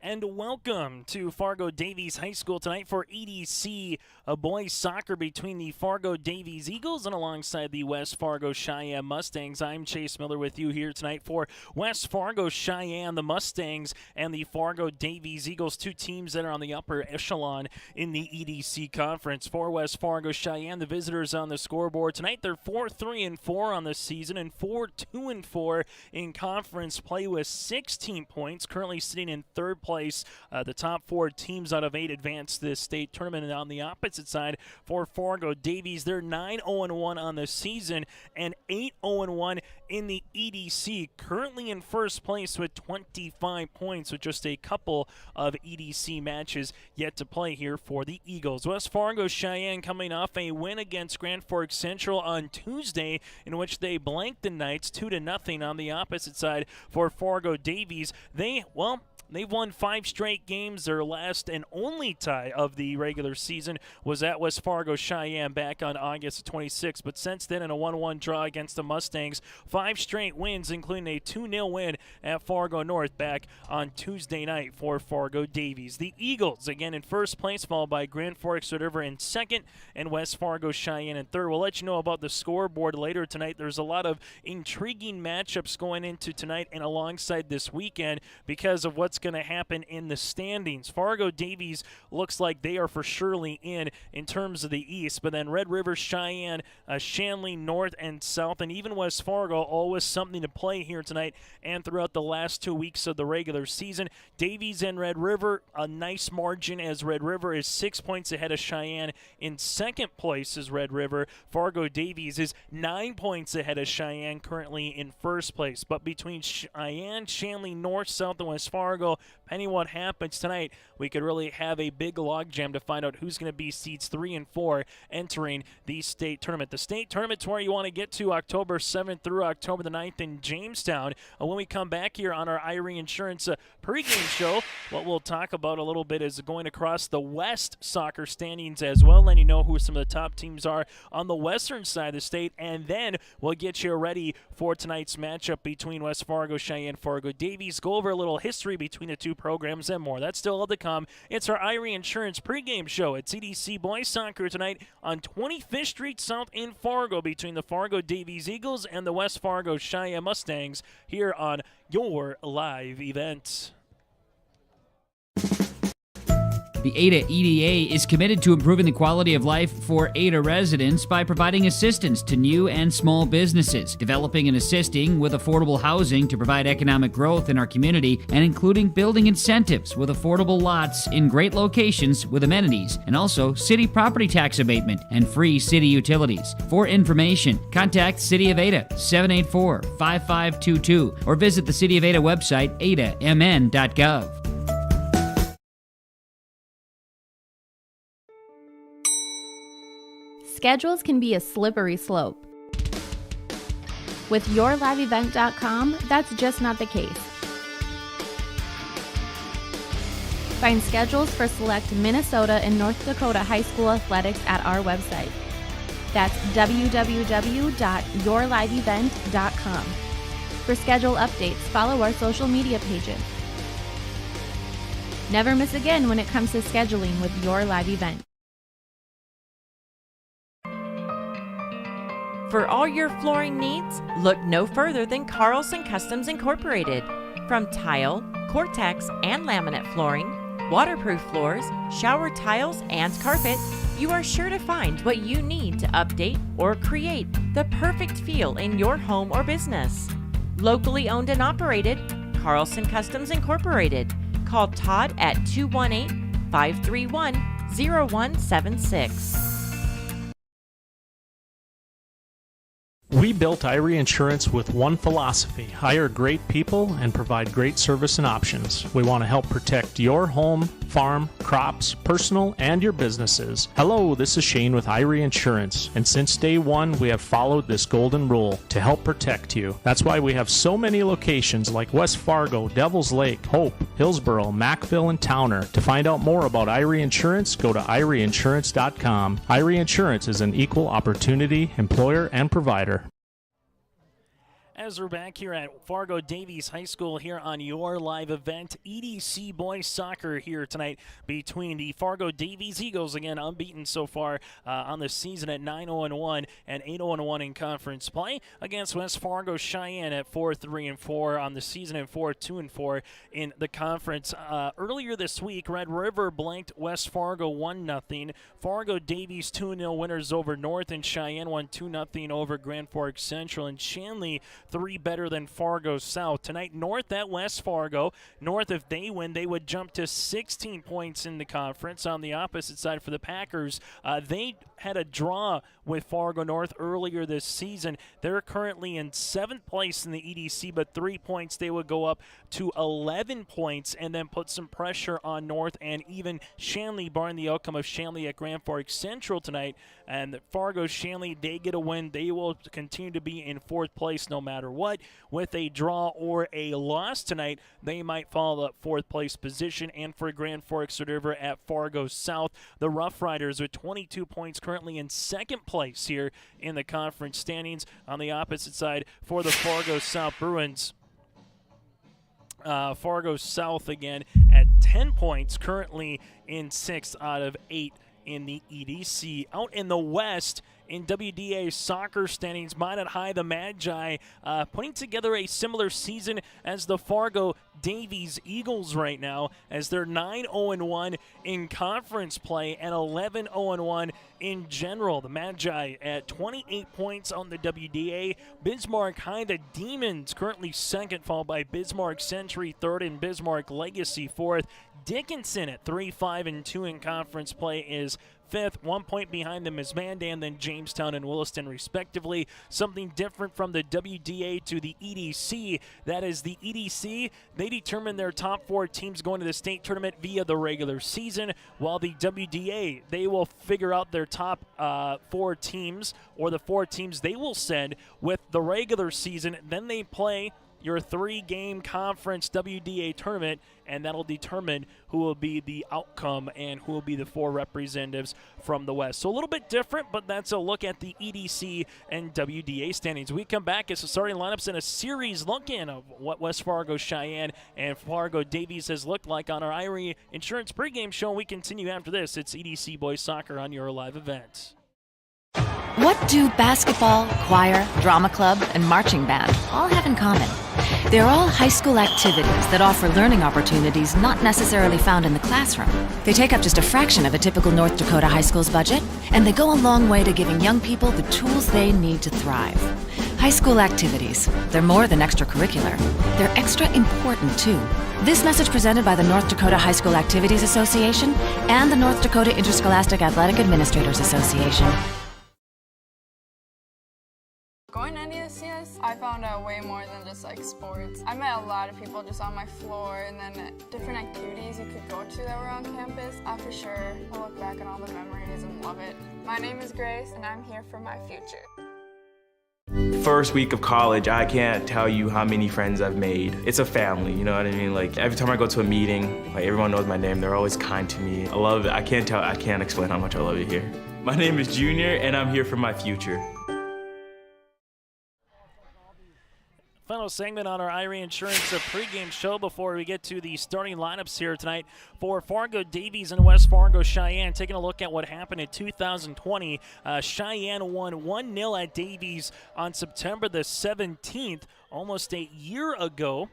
And welcome to Fargo Davies High School tonight for EDC boys soccer between the Fargo Davies Eagles and alongside the West Fargo Sheyenne Mustangs. I'm Chase Miller with you here tonight for West Fargo Sheyenne, the Mustangs, and the Fargo Davies Eagles, two teams that are on the upper echelon in the EDC conference. For West Fargo Sheyenne, the visitors on the scoreboard tonight, they're 4-3-4 on the season and 4-2-4 in conference play with 16 points, currently sitting in third place. The top four teams out of 8 advance this state tournament. And on the opposite side, for Fargo Davies, they're 9-0-1 on the season and 8-0-1 in the EDC. Currently in first place with 25 points, with just a couple of EDC matches yet to play here for the Eagles. West Fargo Sheyenne coming off a win against Grand Forks Central on Tuesday, in which they blanked the Knights 2-0. On the opposite side, for Fargo Davies, they've won 5 straight games. Their last and only tie of the regular season was at West Fargo Sheyenne back on August 26th. But since then, in a 1-1 draw against the Mustangs, 5 straight wins, including a 2-0 win at Fargo North back on Tuesday night for Fargo Davies. The Eagles, again, in first place, followed by Grand Forks River in second and West Fargo Sheyenne in third. We'll let you know about the scoreboard later tonight. There's a lot of intriguing matchups going into tonight and alongside this weekend because of what's going to happen in the standings. Fargo Davies looks like they are for surely in terms of the East, but then Red River, Sheyenne, Shanley, North and South, and even West Fargo, always something to play here tonight and throughout the last 2 weeks of the regular season. Davies and Red River, a nice margin as Red River is 6 points ahead of Sheyenne. In second place is Red River. Fargo Davies is 9 points ahead of Sheyenne, currently in first place. But between Sheyenne, Shanley, North, South, and West Fargo, depending what happens tonight, we could really have a big logjam to find out who's going to be seeds 3 and 4 entering the state tournament. The state tournament's where you want to get to October 7th through October the 9th in Jamestown. When we come back here on our Irie Insurance pregame show, what we'll talk about a little bit is going across the West soccer standings as well, letting you know who some of the top teams are on the western side of the state, and then we'll get you ready for tonight's matchup between West Fargo Sheyenne and Fargo Davies, go over a little history between the two programs and more. That's still all to come. It's our Irie Insurance pregame show at CDC Boys Soccer tonight on 25th Street South in Fargo between the Fargo Davies Eagles and the West Fargo Sheyenne Mustangs here on your live event. The Ada EDA is committed to improving the quality of life for Ada residents by providing assistance to new and small businesses, developing and assisting with affordable housing to provide economic growth in our community, and including building incentives with affordable lots in great locations with amenities, and also city property tax abatement and free city utilities. For information, contact City of Ada 784-5522 or visit the City of Ada website adamn.gov. Schedules can be a slippery slope. With YourLiveEvent.com, that's just not the case. Find schedules for select Minnesota and North Dakota high school athletics at our website. That's www.yourliveevent.com. For schedule updates, follow our social media pages. Never miss again when it comes to scheduling with Your Live Event. For all your flooring needs, look no further than Carlson Customs Incorporated. From tile, Cortex, and laminate flooring, waterproof floors, shower tiles, and carpet, you are sure to find what you need to update or create the perfect feel in your home or business. Locally owned and operated, Carlson Customs Incorporated. Call Todd at 218-531-0176. We built Irie Insurance with one philosophy: hire great people and provide great service and options. We want to help protect your home, farm, crops, personal, and your businesses. Hello, this is Shane with Irie Insurance, and since day one, we have followed this golden rule to help protect you. That's why we have so many locations like West Fargo, Devils Lake, Hope, Hillsboro, Mackville, and Towner. To find out more about Irie Insurance, go to IrieInsurance.com. Irie Insurance is an equal opportunity employer and provider. As we're back here at Fargo Davies High School here on your live event, EDC boys soccer here tonight between the Fargo Davies Eagles, again unbeaten so far on the season at 9-0-1 and 8-0-1 in conference play, against West Fargo Cheyenne at 4-3-4 on the season and 4-2-4 in the conference. Earlier this week, Red River blanked West Fargo 1-0. Fargo Davies 2-0 winners over North, and Cheyenne won 2-0 over Grand Forks Central, and Shanley 3 better than Fargo South. Tonight, North at West Fargo. North, if they win, they would jump to 16 points in the conference. On the opposite side for the Packers, they had a draw with Fargo North earlier this season. They're currently in 7th place in the EDC, but 3 points. They would go up to 11 points and then put some pressure on North and even Shanley, barring the outcome of Shanley at Grand Forks Central tonight. And Fargo Shanley, they get a win. They will continue to be in 4th place no matter what. With a draw or a loss tonight, they might fall that 4th place position. And for Grand Forks River at Fargo South, the Rough Riders with 22 points currently in 2nd place here in the conference standings. On the opposite side for the Fargo South Bruins, Fargo South again at 10 points, currently in 6th out of 8 in the EDC. Out in the West, in WDA soccer standings, Minot High, the Magi, putting together a similar season as the Fargo Davies Eagles right now, as they're 9-0-1 in conference play and 11-0-1 in general. The Magi at 28 points on the WDA. Bismarck High, the Demons, currently 2nd, followed by Bismarck Century 3rd and Bismarck Legacy 4th. Dickinson at 3-5-2 in conference play is 5th. 1 point behind them is Mandan, then Jamestown and Williston respectively. Something different from the WDA to the EDC. That is the EDC. They determine their top 4 teams going to the state tournament via the regular season, while the WDA, they will figure out their top 4 teams, or the 4 teams they will send with the regular season. Then they play your 3-game conference WDA tournament, and that'll determine who will be the outcome and who will be the 4 representatives from the West. So a little bit different, but that's a look at the EDC and WDA standings. We come back as the starting lineups in a series look-in of what West Fargo Cheyenne and Fargo Davies has looked like on our Irie Insurance pregame show. We continue after this. It's EDC Boys Soccer on your live event. What do basketball, choir, drama club, and marching band all have in common? They're all high school activities that offer learning opportunities not necessarily found in the classroom. They take up just a fraction of a typical North Dakota high school's budget, and they go a long way to giving young people the tools they need to thrive. High school activities, they're more than extracurricular. They're extra important, too. This message presented by the North Dakota High School Activities Association and the North Dakota Interscholastic Athletic Administrators Association. Going to NDSCS, I found out way more than just like sports. I met a lot of people just on my floor, and then different activities you could go to that were on campus. I for sure will look back at all the memories and love it. My name is Grace, and I'm here for my future. First week of college, I can't tell you how many friends I've made. It's a family, you know what I mean? Like every time I go to a meeting, like everyone knows my name. They're always kind to me. I love it. I can't explain how much I love it here. My name is Junior, and I'm here for my future. Final segment on our Irie Insurance pregame show before we get to the starting lineups here tonight for Fargo Davies and West Fargo Cheyenne. Taking a look at what happened in 2020. Cheyenne won 1-0 at Davies on September the 17th, almost a year ago,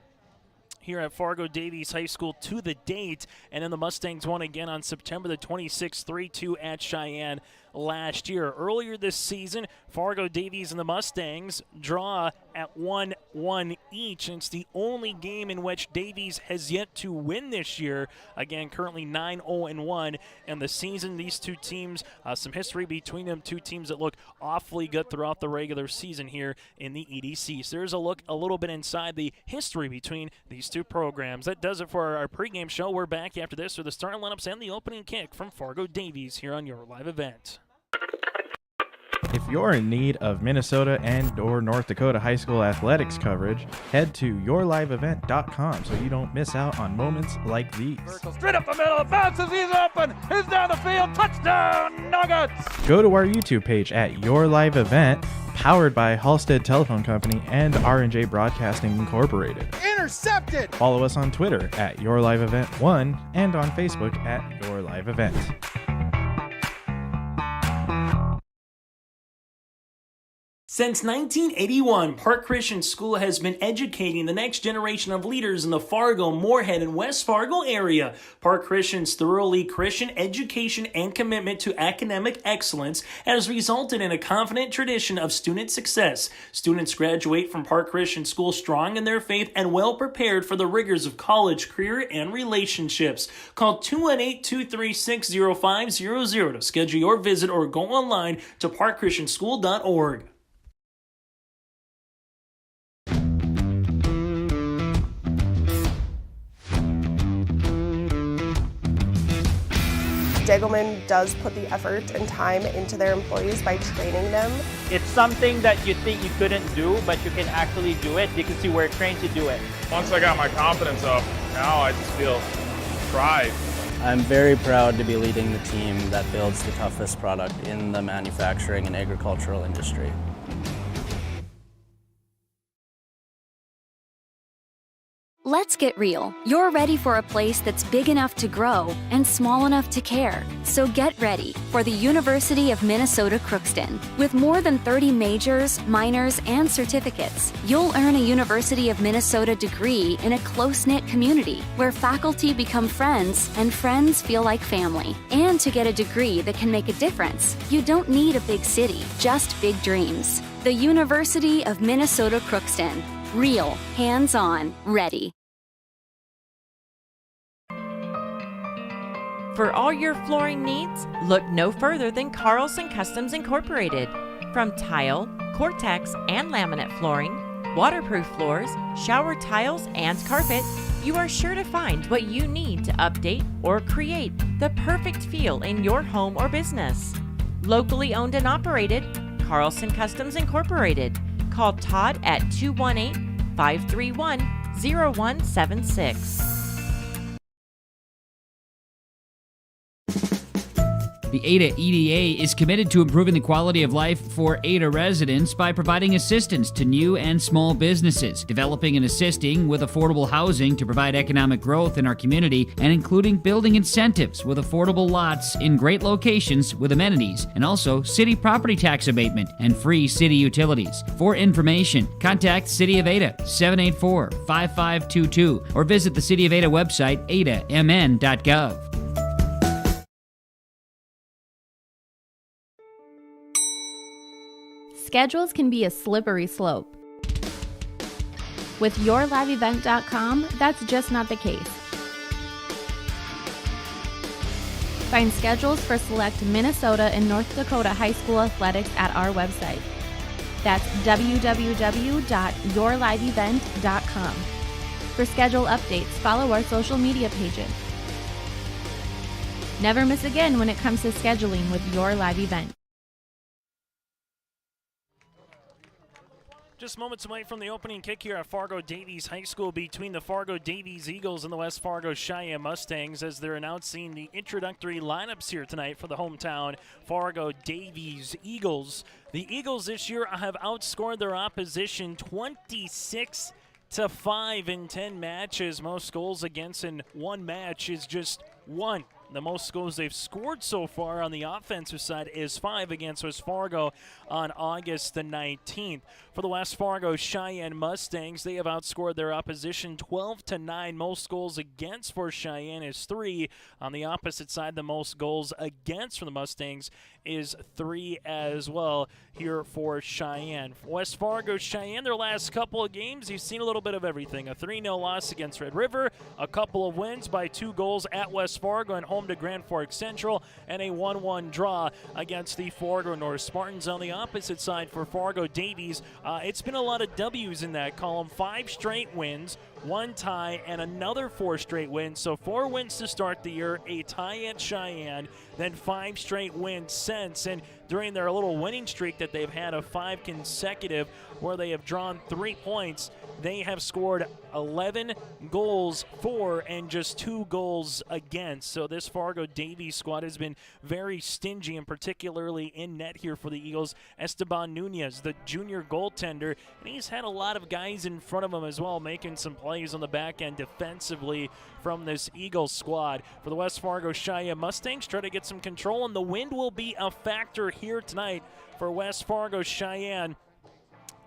here at Fargo Davies High School to the date. And then the Mustangs won again on September the 26th, 3-2 at Cheyenne last year. Earlier this season, Fargo Davies and the Mustangs draw at 1-1 each, and it's the only game in which Davies has yet to win this year. Again, currently 9-0-1 in the season. These two teams, some history between them, two teams that look awfully good throughout the regular season here in the EDC. So there's a look a little bit inside the history between these two programs. That does it for our pregame show. We're back after this with the starting lineups and the opening kick from Fargo Davies here on your live event. If you're in need of Minnesota and/or North Dakota high school athletics coverage, head to yourliveevent.com so you don't miss out on moments like these. Straight up the middle, bounces, he's open, he's down the field, touchdown, Nuggets! Go to our YouTube page at Your Live Event, powered by Halstead Telephone Company and R&J Broadcasting Incorporated. Intercepted! Follow us on Twitter at Your Live Event 1 and on Facebook at Your Live Event. Since 1981, Park Christian School has been educating the next generation of leaders in the Fargo, Moorhead, and West Fargo area. Park Christian's thoroughly Christian education and commitment to academic excellence has resulted in a confident tradition of student success. Students graduate from Park Christian School strong in their faith and well prepared for the rigors of college, career, and relationships. Call 218-236-0500 to schedule your visit or go online to parkchristianschool.org. Degelman does put the effort and time into their employees by training them. It's something that you think you couldn't do, but you can actually do it because you were trained to do it. Once I got my confidence up, now I just feel pride. I'm very proud to be leading the team that builds the toughest product in the manufacturing and agricultural industry. Let's get real. You're ready for a place that's big enough to grow and small enough to care. So get ready for the University of Minnesota Crookston. With more than 30 majors, minors, and certificates, you'll earn a University of Minnesota degree in a close-knit community where faculty become friends and friends feel like family. And to get a degree that can make a difference, you don't need a big city, just big dreams. The University of Minnesota Crookston. Real, hands-on, ready. For all your flooring needs, look no further than Carlson Customs Incorporated. From tile, Cortex, and laminate flooring, waterproof floors, shower tiles, and carpet, you are sure to find what you need to update or create the perfect feel in your home or business. Locally owned and operated, Carlson Customs Incorporated. Call Todd at 218-531-0176. The Ada EDA is committed to improving the quality of life for Ada residents by providing assistance to new and small businesses, developing and assisting with affordable housing to provide economic growth in our community, and including building incentives with affordable lots in great locations with amenities, and also city property tax abatement and free city utilities. For information, contact City of Ada 784-5522 or visit the City of Ada website adamn.gov. Schedules can be a slippery slope. With yourliveevent.com, that's just not the case. Find schedules for select Minnesota and North Dakota high school athletics at our website. That's www.yourliveevent.com. For schedule updates, follow our social media pages. Never miss again when it comes to scheduling with Your Live Event. Just moments away from the opening kick here at Fargo Davies High School between the Fargo Davies Eagles and the West Fargo Cheyenne Mustangs as they're announcing the introductory lineups here tonight for the hometown Fargo Davies Eagles. The Eagles this year have outscored their opposition 26-5 in 10 matches. Most goals against in one match is just one. The most goals they've scored so far on the offensive side is 5 against West Fargo on August the 19th. For the West Fargo Cheyenne Mustangs, they have outscored their opposition 12-9. Most goals against for Cheyenne is 3. On the opposite side, the most goals against for the Mustangs is 3 as well here for Cheyenne. West Fargo Cheyenne, their last couple of games, you've seen a little bit of everything. A 3-0 loss against Red River, a couple of wins by 2 goals at West Fargo and home home to Grand Forks Central, and a 1-1 draw against the Fargo North Spartans. On the opposite side for Fargo Davies, it's been a lot of W's in that column. 5 straight wins, 1 tie, and another 4 straight wins. So 4 wins to start the year, a tie at Sheyenne, then 5 straight wins since. And during their little winning streak that they've had of 5 consecutive, where they have drawn 3 points, they have scored 11 goals for and just 2 goals against. So this Fargo Davies squad has been very stingy, and particularly in net here for the Eagles. Esteban Nunez, the junior goaltender, and he's had a lot of guys in front of him as well, making some plays on the back end defensively from this Eagles squad. For the West Fargo Sheyenne Mustangs, try to get some control, and the wind will be a factor here tonight for West Fargo Sheyenne.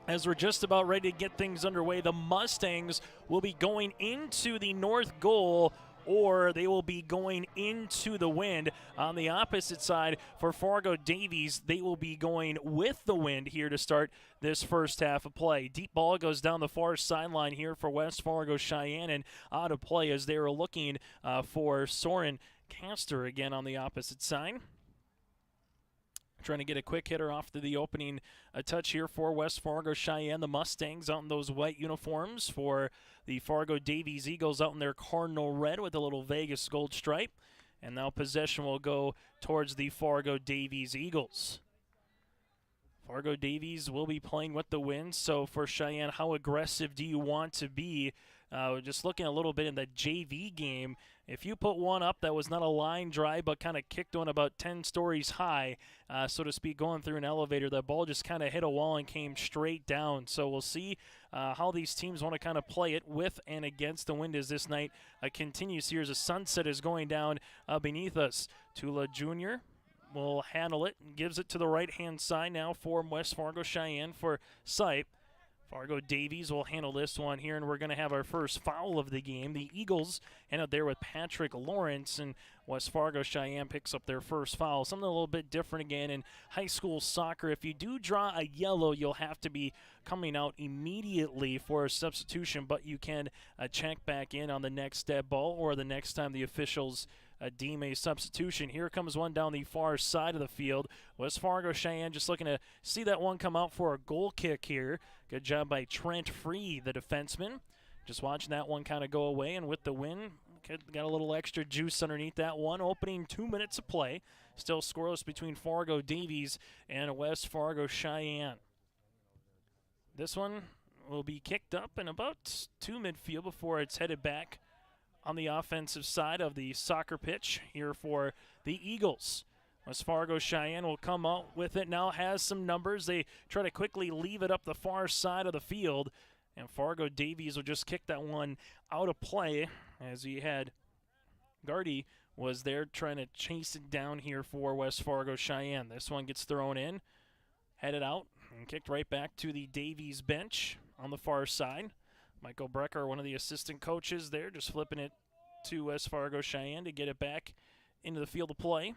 As we're just about ready to get things underway, the Mustangs will be going into the north goal, or they will be going into the wind. On the opposite side, for Fargo Davies, they will be going with the wind here to start this first half of play. Deep ball goes down the far sideline here for West Fargo Sheyenne, and out of play as they were looking for Soren Castor again on the opposite side. Trying to get a quick hitter off to the opening touch here for West Fargo Sheyenne. The Mustangs out in those white uniforms, for the Fargo Davies Eagles out in their cardinal red with a little Vegas gold stripe. And now possession will go towards the Fargo Davies Eagles. Fargo Davies will be playing with the wind. So for Sheyenne, how aggressive do you want to be? Just looking a little bit in the JV game, if you put one up that was not a line drive but kind of kicked one about 10 stories high, so to speak, going through an elevator, that ball just kind of hit a wall and came straight down. So we'll see how these teams want to kind of play it with and against the wind as this night continues here as the sunset is going down beneath us. Tula Jr. will handle it and gives it to the right-hand side now for West Fargo Sheyenne for Sipe. Fargo Davies will handle this one here, and we're going to have our first foul of the game. The Eagles end up there with Patrick Lawrence, and West Fargo Sheyenne picks up their first foul. Something a little bit different again in high school soccer. If you do draw a yellow, you'll have to be coming out immediately for a substitution, but you can check back in on the next dead ball or the next time the officials deem a substitution. Here comes one down the far side of the field. West Fargo Sheyenne just looking to see that one come out for a goal kick here. Good job by Trent Free, the defenseman. Just watching that one kind of go away, and with the win, got a little extra juice underneath that one. Opening 2 minutes of play. Still scoreless between Fargo Davies and West Fargo Sheyenne. This one will be kicked up and about to midfield before it's headed back on the offensive side of the soccer pitch here for the Eagles. West Fargo Sheyenne will come out with it now, has some numbers. They try to quickly leave it up the far side of the field, and Fargo Davies will just kick that one out of play as he had Gardy was there trying to chase it down here for West Fargo Sheyenne. This one gets thrown in, headed out, and kicked right back to the Davies bench on the far side. Michael Brecker, one of the assistant coaches there, just flipping it to West Fargo Sheyenne to get it back into the field of play.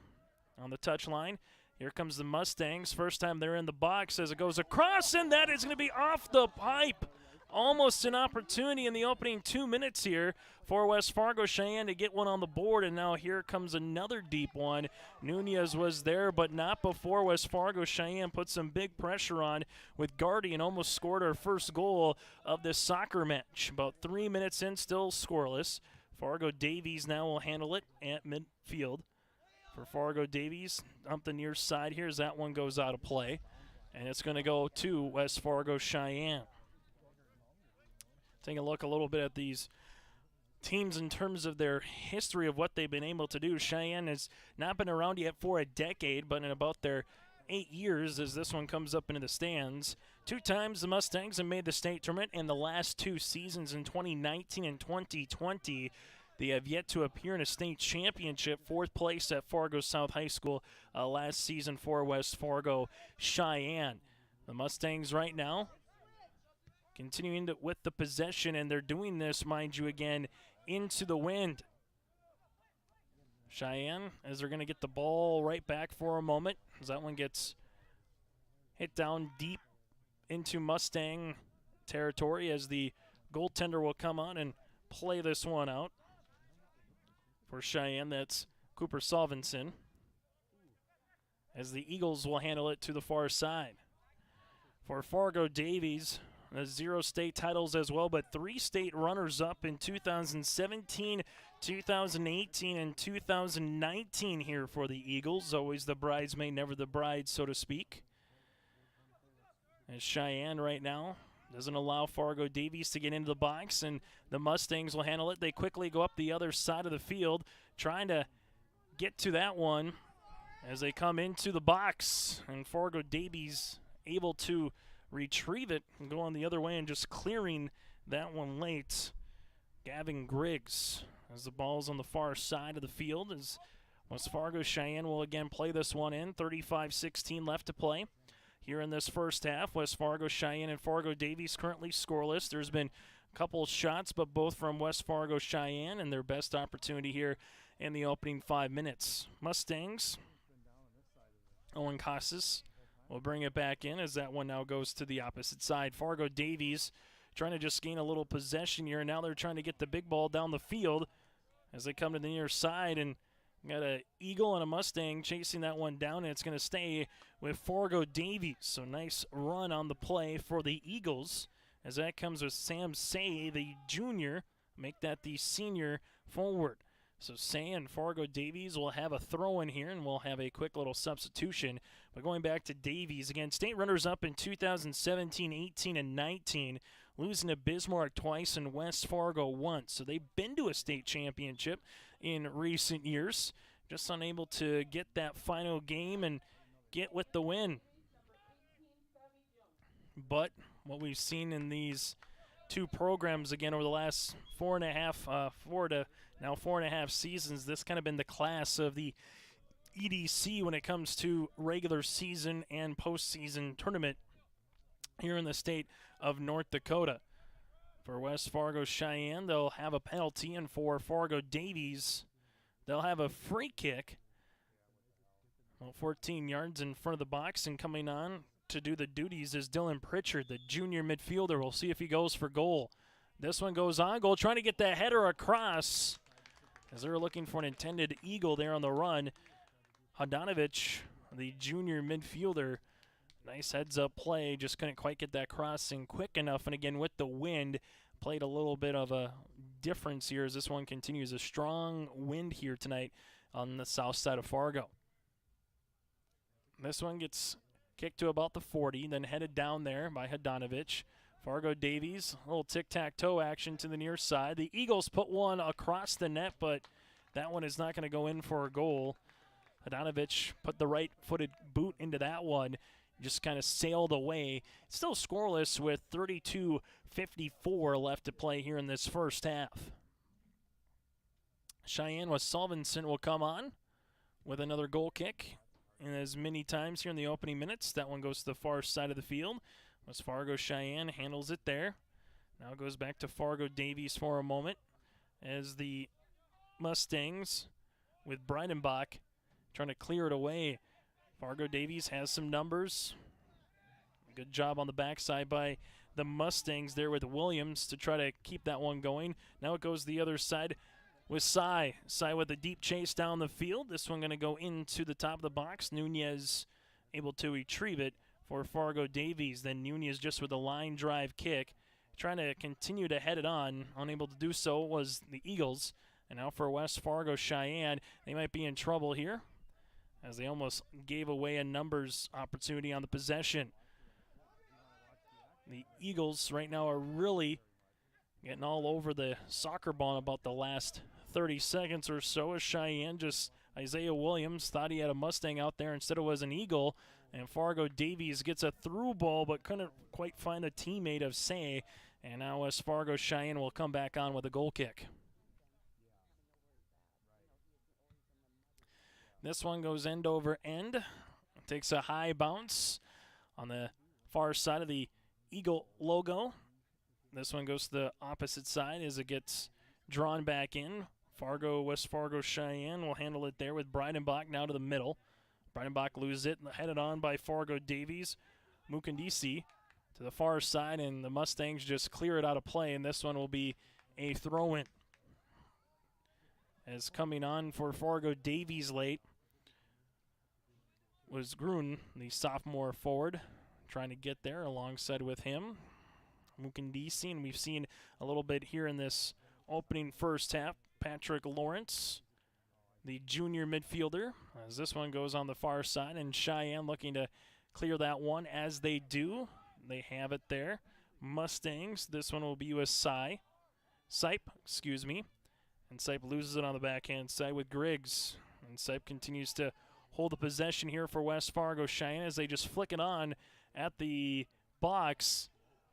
On the touch line, here comes the Mustangs. First time they're in the box as it goes across, and that is going to be off the pipe. Almost an opportunity in the opening 2 minutes here for West Fargo Sheyenne to get one on the board, and now here comes another deep one. Nunez was there, but not before West Fargo Sheyenne put some big pressure on with Gardy and almost scored our first goal of this soccer match. About 3 minutes in, still scoreless. Fargo Davies now will handle it at midfield. For Fargo Davies, up the near side here as that one goes out of play, and it's going to go to West Fargo Sheyenne. Take a look a little bit at these teams in terms of their history of what they've been able to do. Sheyenne has not been around yet for a decade, but in about their 8 years as this one comes up into the stands. 2 times the Mustangs have made the state tournament in the last 2 seasons in 2019 and 2020. They have yet to appear in a state championship. 4th place at Fargo South High School last season for West Fargo Sheyenne. The Mustangs right now continuing with the possession, and they're doing this, mind you, again, into the wind. Sheyenne, as they're going to get the ball right back for a moment, as that one gets hit down deep into Mustang territory, as the goaltender will come on and play this one out. For Sheyenne, that's Cooper Solvenson, as the Eagles will handle it to the far side. For Fargo Davies, 0 state titles as well, but 3 state runners-up in 2017, 2018, and 2019 here for the Eagles. Always the bridesmaid, never the bride, so to speak. As Sheyenne right now doesn't allow Fargo Davies to get into the box, and the Mustangs will handle it. They quickly go up the other side of the field, trying to get to that one as they come into the box, and Fargo Davies able to retrieve it and go on the other way and just clearing that one late. Gavin Griggs as the ball's on the far side of the field as West Fargo Sheyenne will again play this one in. 35-16 left to play here in this first half. West Fargo Sheyenne and Fargo Davies currently scoreless. There's been a couple shots, but both from West Fargo Sheyenne, and their best opportunity here in the opening 5 minutes. Mustangs, Owen Casas will bring it back in as that one now goes to the opposite side. Fargo Davies trying to just gain a little possession here. Now they're trying to get the big ball down the field as they come to the near side, and got an Eagle and a Mustang chasing that one down, and it's going to stay with Fargo Davies. So nice run on the play for the Eagles as that comes with Sam Say, the junior, make that the senior forward. So Say and Fargo Davies will have a throw in here, and we'll have a quick little substitution. But going back to Davies, again, state runners-up in 2017, 18, and 19, losing to Bismarck twice and West Fargo once. So they've been to a state championship in recent years, just unable to get that final game and get with the win. But what we've seen in these two programs again over the last 4.5 seasons, this kind of been the class of the EDC when it comes to regular season and postseason tournament here in the state of North Dakota. For West Fargo Sheyenne, they'll have a penalty, and for Fargo Davies, they'll have a free kick. Well, 14 yards in front of the box, and coming on to do the duties is Dylan Pritchard, the junior midfielder. We'll see if he goes for goal. This one goes on goal, trying to get that header across as they're looking for an intended eagle there on the run. Hadanovich, the junior midfielder, nice heads-up play, just couldn't quite get that crossing quick enough. And again, with the wind, played a little bit of a difference here as this one continues. A strong wind here tonight on the south side of Fargo. This one gets kicked to about the 40, then headed down there by Hadanovich. Fargo Davies, a little tic-tac-toe action to the near side. The Eagles put one across the net, but that one is not going to go in for a goal. Hadanovich put the right-footed boot into that one, just kind of sailed away. Still scoreless with 32:54 left to play here in this first half. Sheyenne with Solvenson will come on with another goal kick. And as many times here in the opening minutes, that one goes to the far side of the field. West Fargo Sheyenne handles it there. Now it goes back to Fargo Davies for a moment as the Mustangs with Breidenbach trying to clear it away. Fargo Davies has some numbers. Good job on the backside by the Mustangs there with Williams to try to keep that one going. Now it goes the other side with Sai. Sai with a deep chase down the field. This one going to go into the top of the box. Nunez able to retrieve it for Fargo Davies. Then Nunez just with a line drive kick, trying to continue to head it on. Unable to do so was the Eagles. And now for West Fargo Sheyenne, they might be in trouble here as they almost gave away a numbers opportunity on the possession. The Eagles right now are really getting all over the soccer ball in about the last 30 seconds or so as Sheyenne just, Isaiah Williams thought he had a Mustang out there, instead it was an Eagle, and Fargo Davies gets a through ball but couldn't quite find a teammate of Say, and now West Fargo Sheyenne will come back on with a goal kick. This one goes end over end. It takes a high bounce on the far side of the Eagle logo. This one goes to the opposite side as it gets drawn back in. West Fargo Sheyenne will handle it there with Breidenbach now to the middle. Breidenbach loses it, headed on by Fargo Davies. Mukandisi to the far side, and the Mustangs just clear it out of play, and this one will be a throw-in. As coming on for Fargo Davies late was Grun, the sophomore forward, trying to get there alongside with him. Mukandisi, and we've seen a little bit here in this opening first half. Patrick Lawrence, the junior midfielder, as this one goes on the far side, and Cheyenne looking to clear that one as they do. They have it there. Mustangs, this one will be with Sipe, and Sipe loses it on the backhand side with Griggs. And Sipe continues to hold the possession here for West Fargo Cheyenne as they just flick it on at the box.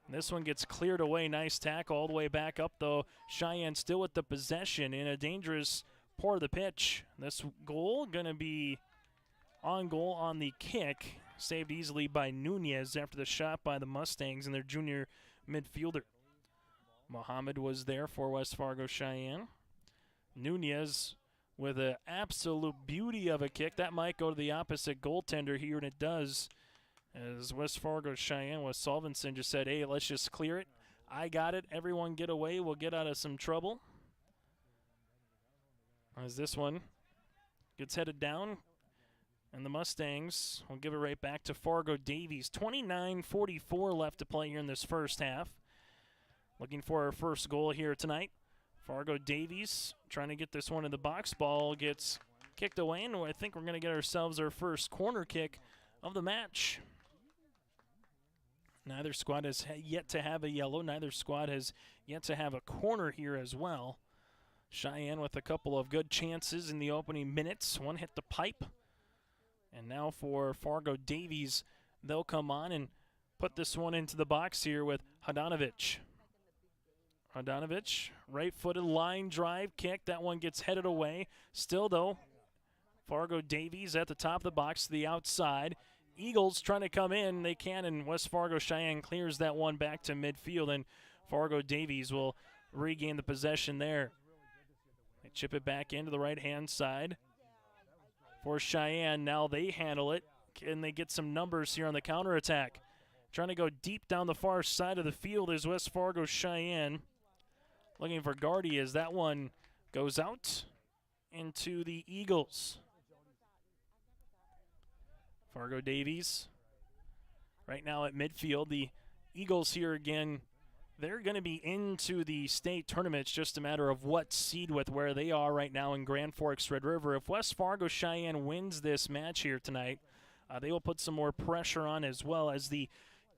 And this one gets cleared away. Nice tackle all the way back up, though. Cheyenne still with the possession in a dangerous part of the pitch. This goal going to be on goal on the kick. Saved easily by Nunez after the shot by the Mustangs and their junior midfielder. Mohammed was there for West Fargo Cheyenne. Nunez with an absolute beauty of a kick. That might go to the opposite goaltender here, and it does. As West Fargo Cheyenne, Wes Solvenson just said, hey, let's just clear it. I got it. Everyone get away. We'll get out of some trouble. As this one gets headed down, and the Mustangs will give it right back to Fargo Davies. 29:44 left to play here in this first half. Looking for our first goal here tonight. Fargo Davies trying to get this one in the box. Ball gets kicked away, and I think we're going to get ourselves our first corner kick of the match. Neither squad has yet to have a yellow. Neither squad has yet to have a corner here as well. Cheyenne with a couple of good chances in the opening minutes. One hit the pipe. And now for Fargo Davies, they'll come on and put this one into the box here with Hadanovic. Hadanovic, right-footed line drive kick. That one gets headed away. Still, though, Fargo Davies at the top of the box to the outside. Eagles trying to come in. They can, and West Fargo Cheyenne clears that one back to midfield, and Fargo Davies will regain the possession there. They chip it back into the right-hand side for Cheyenne. Now they handle it, and they get some numbers here on the counterattack. Trying to go deep down the far side of the field is West Fargo Cheyenne. Looking for Gardy as that one goes out into the Eagles. Fargo Davies right now at midfield. The Eagles here again, they're going to be into the state tournament. It's just a matter of what seed with where they are right now in Grand Forks Red River. If West Fargo Cheyenne wins this match here tonight, they will put some more pressure on, as well as the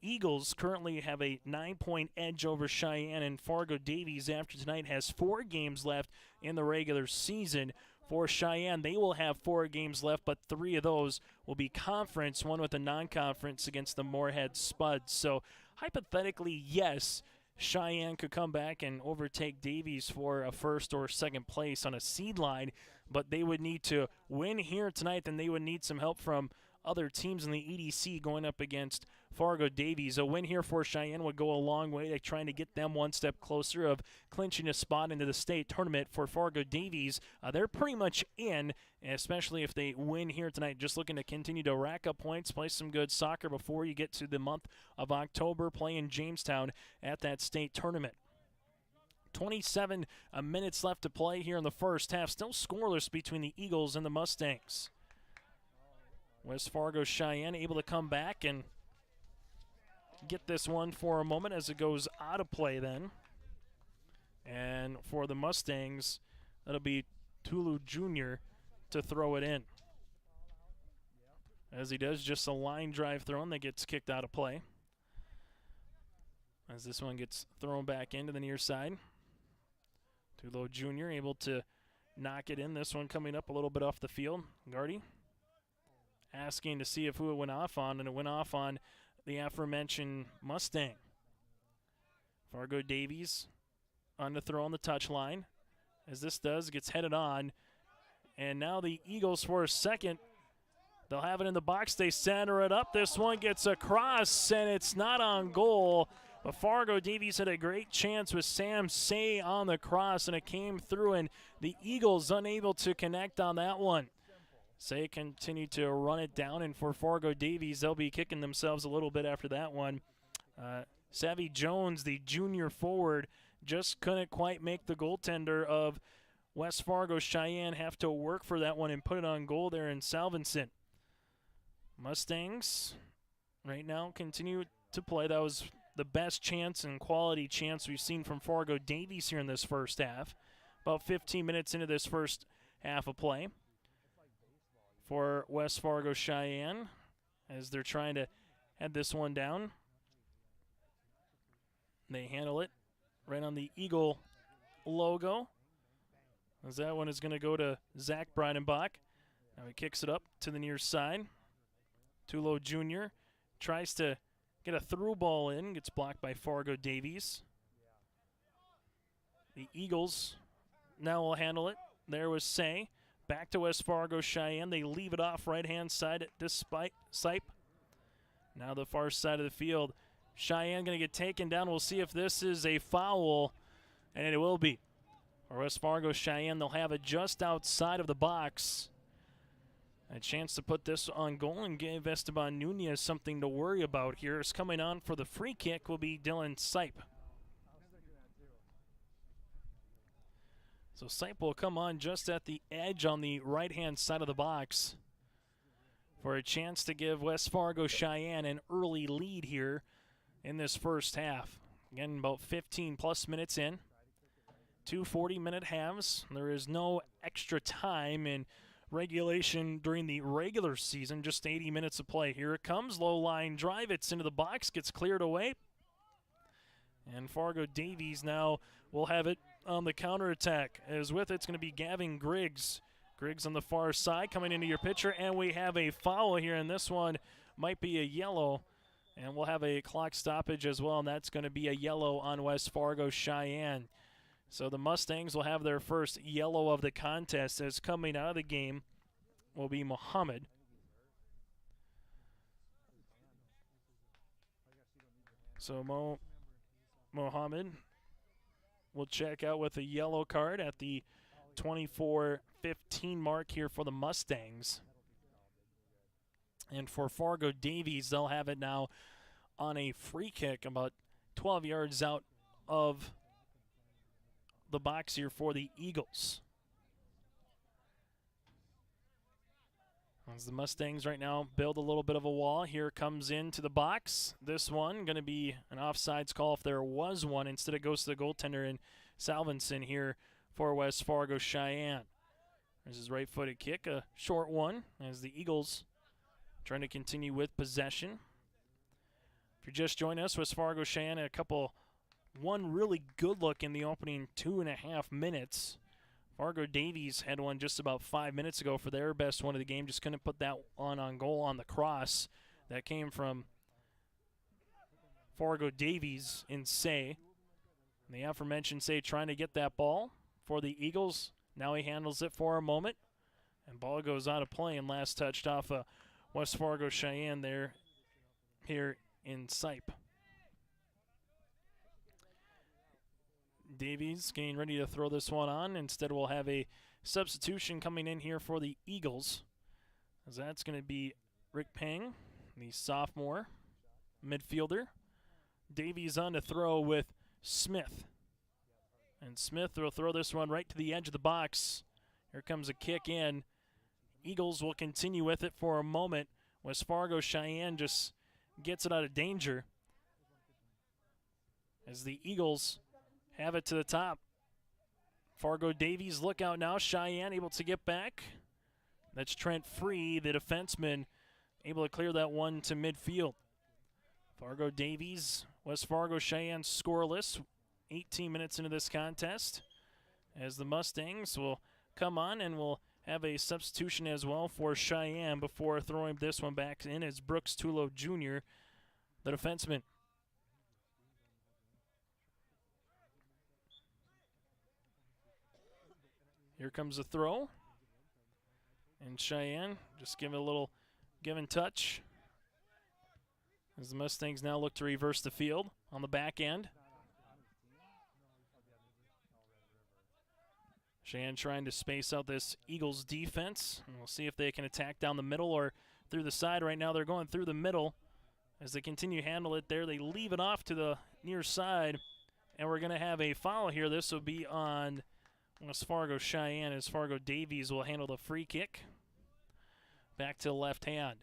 Eagles currently have a 9-point edge over Cheyenne, and Fargo Davies after tonight has 4 games left in the regular season. For Cheyenne, they will have 4 games left, but 3 of those will be conference, one with a non-conference against the Moorhead Spuds. So hypothetically, yes, Cheyenne could come back and overtake Davies for a first or second place on a seed line, but they would need to win here tonight, then they would need some help from other teams in the EDC going up against Fargo Davies. A win here for Cheyenne would go a long way to trying to get them one step closer of clinching a spot into the state tournament. For Fargo Davies, they're pretty much in, especially if they win here tonight. Just looking to continue to rack up points, play some good soccer before you get to the month of October, play in Jamestown at that state tournament. 27 minutes left to play here in the first half. Still scoreless between the Eagles and the Mustangs. West Fargo Cheyenne able to come back and get this one for a moment as it goes out of play then. And for the Mustangs, that'll be Tulu Jr. to throw it in. As he does, just a line drive thrown that gets kicked out of play. As this one gets thrown back into the near side. Tulu Jr. able to knock it in. This one coming up a little bit off the field. Gardy asking to see if who it went off on, and it went off on the aforementioned Mustang. Fargo Davies on the throw on the touchline. As this does, gets headed on. And now the Eagles for a second. They'll have it in the box. They center it up. This one gets across, and it's not on goal. But Fargo Davies had a great chance with Sam Say on the cross, and it came through, and the Eagles unable to connect on that one. Say continue to run it down, and for Fargo Davies, they'll be kicking themselves a little bit after that one. Savvy Jones, the junior forward, just couldn't quite make the goaltender of West Fargo Cheyenne have to work for that one and put it on goal there in Salvinson. Mustangs right now continue to play. That was the best chance and quality chance we've seen from Fargo Davies here in this first half. About 15 minutes into this first half of play for West Fargo Cheyenne as they're trying to head this one down. They handle it right on the Eagle logo, as that one is going to go to Zach Breidenbach. Now he kicks it up to the near side. Tulo Jr. tries to get a through ball in, gets blocked by Fargo Davies. The Eagles now will handle it. There was Say. Back to West Fargo Cheyenne. They leave it off right-hand side despite Sipe. Now the far side of the field. Cheyenne going to get taken down. We'll see if this is a foul, and it will be. For West Fargo Cheyenne, they'll have it just outside of the box. A chance to put this on goal and give Esteban Nunez something to worry about here. Is coming on for the free kick will be Dylan Sipe. So Sipe will come on just at the edge on the right-hand side of the box for a chance to give West Fargo Cheyenne an early lead here in this first half. Again, about 15-plus minutes in. 2 40-minute halves. There is no extra time in regulation during the regular season, just 80 minutes of play. Here it comes, low line drive, it's into the box, gets cleared away. And Fargo Davies now will have it on the counterattack. As with it's going to be Gavin Griggs. Griggs on the far side coming into your picture, and we have a foul here, and this one might be a yellow. And we'll have a clock stoppage as well, and that's going to be a yellow on West Fargo Cheyenne. So the Mustangs will have their first yellow of the contest, as coming out of the game will be Mohammed. So Mohammed will check out with a yellow card at the 24-15 mark here for the Mustangs. And for Fargo Davies, they'll have it now on a free kick about 12 yards out of the box here for the Eagles. As the Mustangs right now build a little bit of a wall, here comes into the box. This one going to be an offsides call if there was one. Instead it goes to the goaltender in Salvinson here for West Fargo Cheyenne. There's his right-footed kick, a short one, as the Eagles trying to continue with possession. If you're just joining us, West Fargo Cheyenne had one really good look in the opening 2.5 minutes. Fargo Davies had one just about 5 minutes ago for their best one of the game. Just couldn't put that on goal on the cross. That came from Fargo Davies in Say. And the aforementioned Say trying to get that ball for the Eagles. Now he handles it for a moment. And ball goes out of play and last touched off West Fargo Cheyenne there here in Sipe. Davies getting ready to throw this one on. Instead, we'll have a substitution coming in here for the Eagles, as that's going to be Rick Pang, the sophomore midfielder. Davies on to throw with Smith. And Smith will throw this one right to the edge of the box. Here comes a kick in. Eagles will continue with it for a moment. West Fargo Cheyenne just gets it out of danger, as the Eagles have it to the top. Fargo Davies look out now. Cheyenne able to get back. That's Trent Free, the defenseman, able to clear that one to midfield. Fargo Davies, West Fargo Cheyenne scoreless. 18 minutes into this contest, as the Mustangs will come on and will have a substitution as well for Cheyenne before throwing this one back in as Brooks Tulo Jr., the defenseman. Here comes the throw. And Cheyenne just give it a little give and touch, as the Mustangs now look to reverse the field on the back end. Cheyenne trying to space out this Eagles defense. And we'll see if they can attack down the middle or through the side. Right now they're going through the middle. As they continue to handle it there, they leave it off to the near side. And we're going to have a foul here. This will be on West Fargo Cheyenne as Fargo Davies will handle the free kick. Back to the left hand.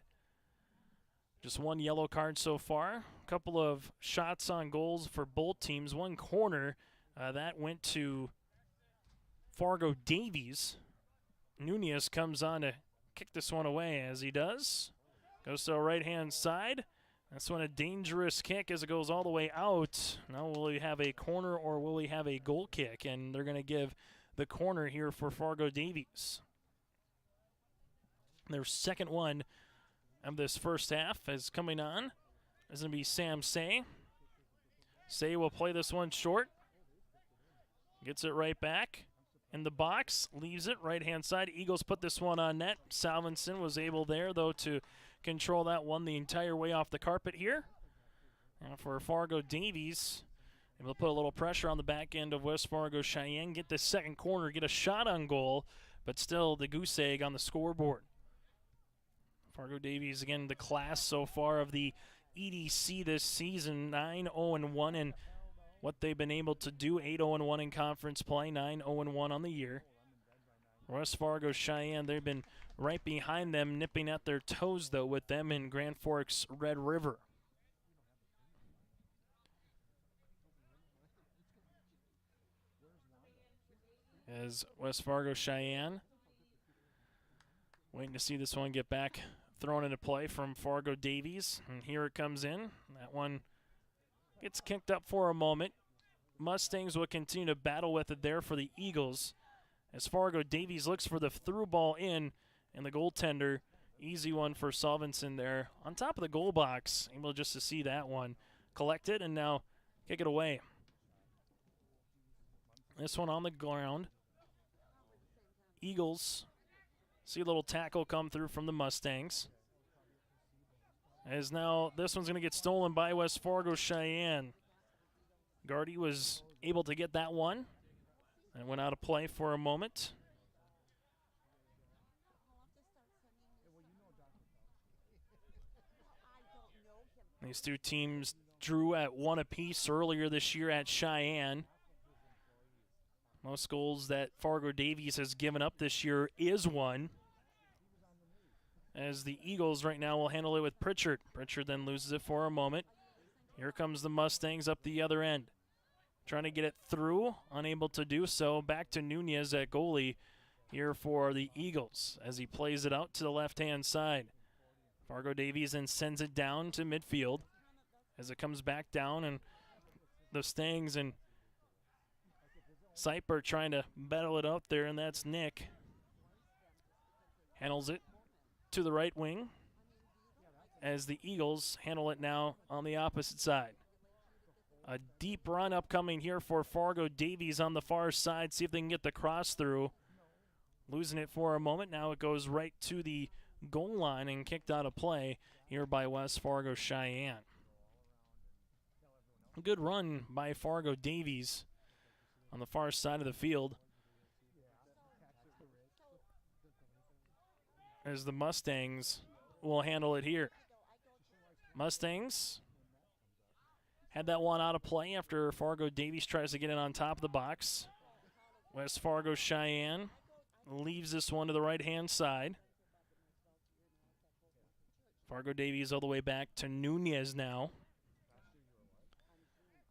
Just one yellow card so far. A couple of shots on goals for both teams. One corner that went to Fargo Davies. Nunez comes on to kick this one away as he does. Goes to the right-hand side. That's one a dangerous kick as it goes all the way out. Now will he have a corner or will he have a goal kick? And they're going to give the corner here for Fargo Davies. Their second one of this first half is coming on. It's going to be Sam Say. Say will play this one short. Gets it right back in the box. Leaves it right-hand side. Eagles put this one on net. Salvinson was able there, though, to control that one the entire way off the carpet here. And for Fargo Davies, able to put a little pressure on the back end of West Fargo Cheyenne. Get the second corner. Get a shot on goal. But still the goose egg on the scoreboard. Fargo Davies, again, the class so far of the EDC this season, 9-0-1 in what they've been able to do, 8-0-1 in conference play, 9-0-1 on the year. West Fargo Cheyenne, they've been right behind them, nipping at their toes, though, with them in Grand Forks Red River. As West Fargo Cheyenne waiting to see this one get back thrown into play from Fargo Davies. And here it comes in. That one gets kicked up for a moment. Mustangs will continue to battle with it there for the Eagles. As Fargo Davies looks for the through ball in, and the goaltender, easy one for Salvinson there. On top of the goal box, able just to see that one. Collect it and now kick it away. This one on the ground. Eagles see a little tackle come through from the Mustangs. As now this one's going to get stolen by West Fargo Cheyenne. Gardy was able to get that one and went out of play for a moment. These two teams drew at one apiece earlier this year at Sheyenne. Most goals that Fargo Davies has given up this year is one. As the Eagles right now will handle it with Pritchard. Pritchard then loses it for a moment. Here comes the Mustangs up the other end. Trying to get it through, unable to do so. Back to Nunez at goalie here for the Eagles as he plays it out to the left-hand side. Fargo Davies then sends it down to midfield as it comes back down, and the Stangs and Syper trying to battle it out there, and that's Nick. Handles it to the right wing as the Eagles handle it now on the opposite side. A deep run upcoming here for Fargo Davies on the far side. See if they can get the cross through. Losing it for a moment. Now it goes right to the goal line and kicked out of play here by West Fargo Cheyenne. A good run by Fargo Davies on the far side of the field. As the Mustangs will handle it here. Mustangs had that one out of play after Fargo Davies tries to get it on top of the box. West Fargo Cheyenne leaves this one to the right-hand side. Fargo Davies all the way back to Nunez now.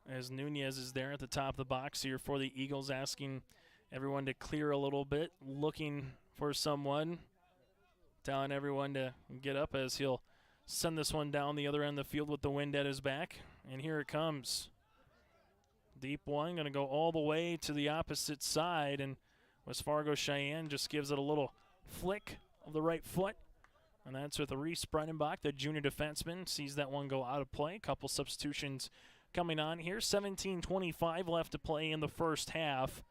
As Nunez is there at the top of the box here for the Eagles, asking everyone to clear a little bit, looking for someone, telling everyone to get up as he'll send this one down the other end of the field with the wind at his back. And here it comes. Deep one, going to go all the way to the opposite side, and West Fargo Cheyenne just gives it a little flick of the right foot. And that's with Reese Breitenbach, the junior defenseman, sees that one go out of play. Couple substitutions coming on here. 17:25 left to play in the first half.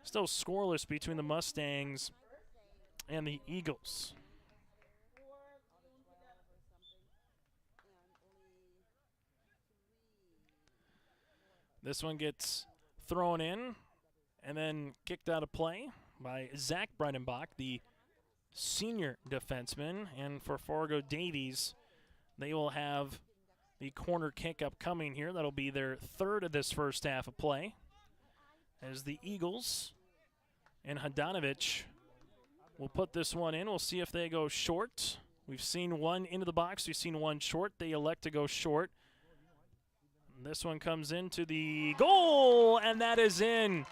Still scoreless between the Mustangs and the Eagles. This one gets thrown in and then kicked out of play by Zach Breitenbach, the senior defenseman. And for Fargo Davies, they will have the corner kick upcoming here. That'll be their third of this first half of play. As the Eagles And Hadanovich will put this one in. We'll see if they go short. We've seen one into the box. We've seen one short. They elect to go short. And this one comes into the goal, and that is in.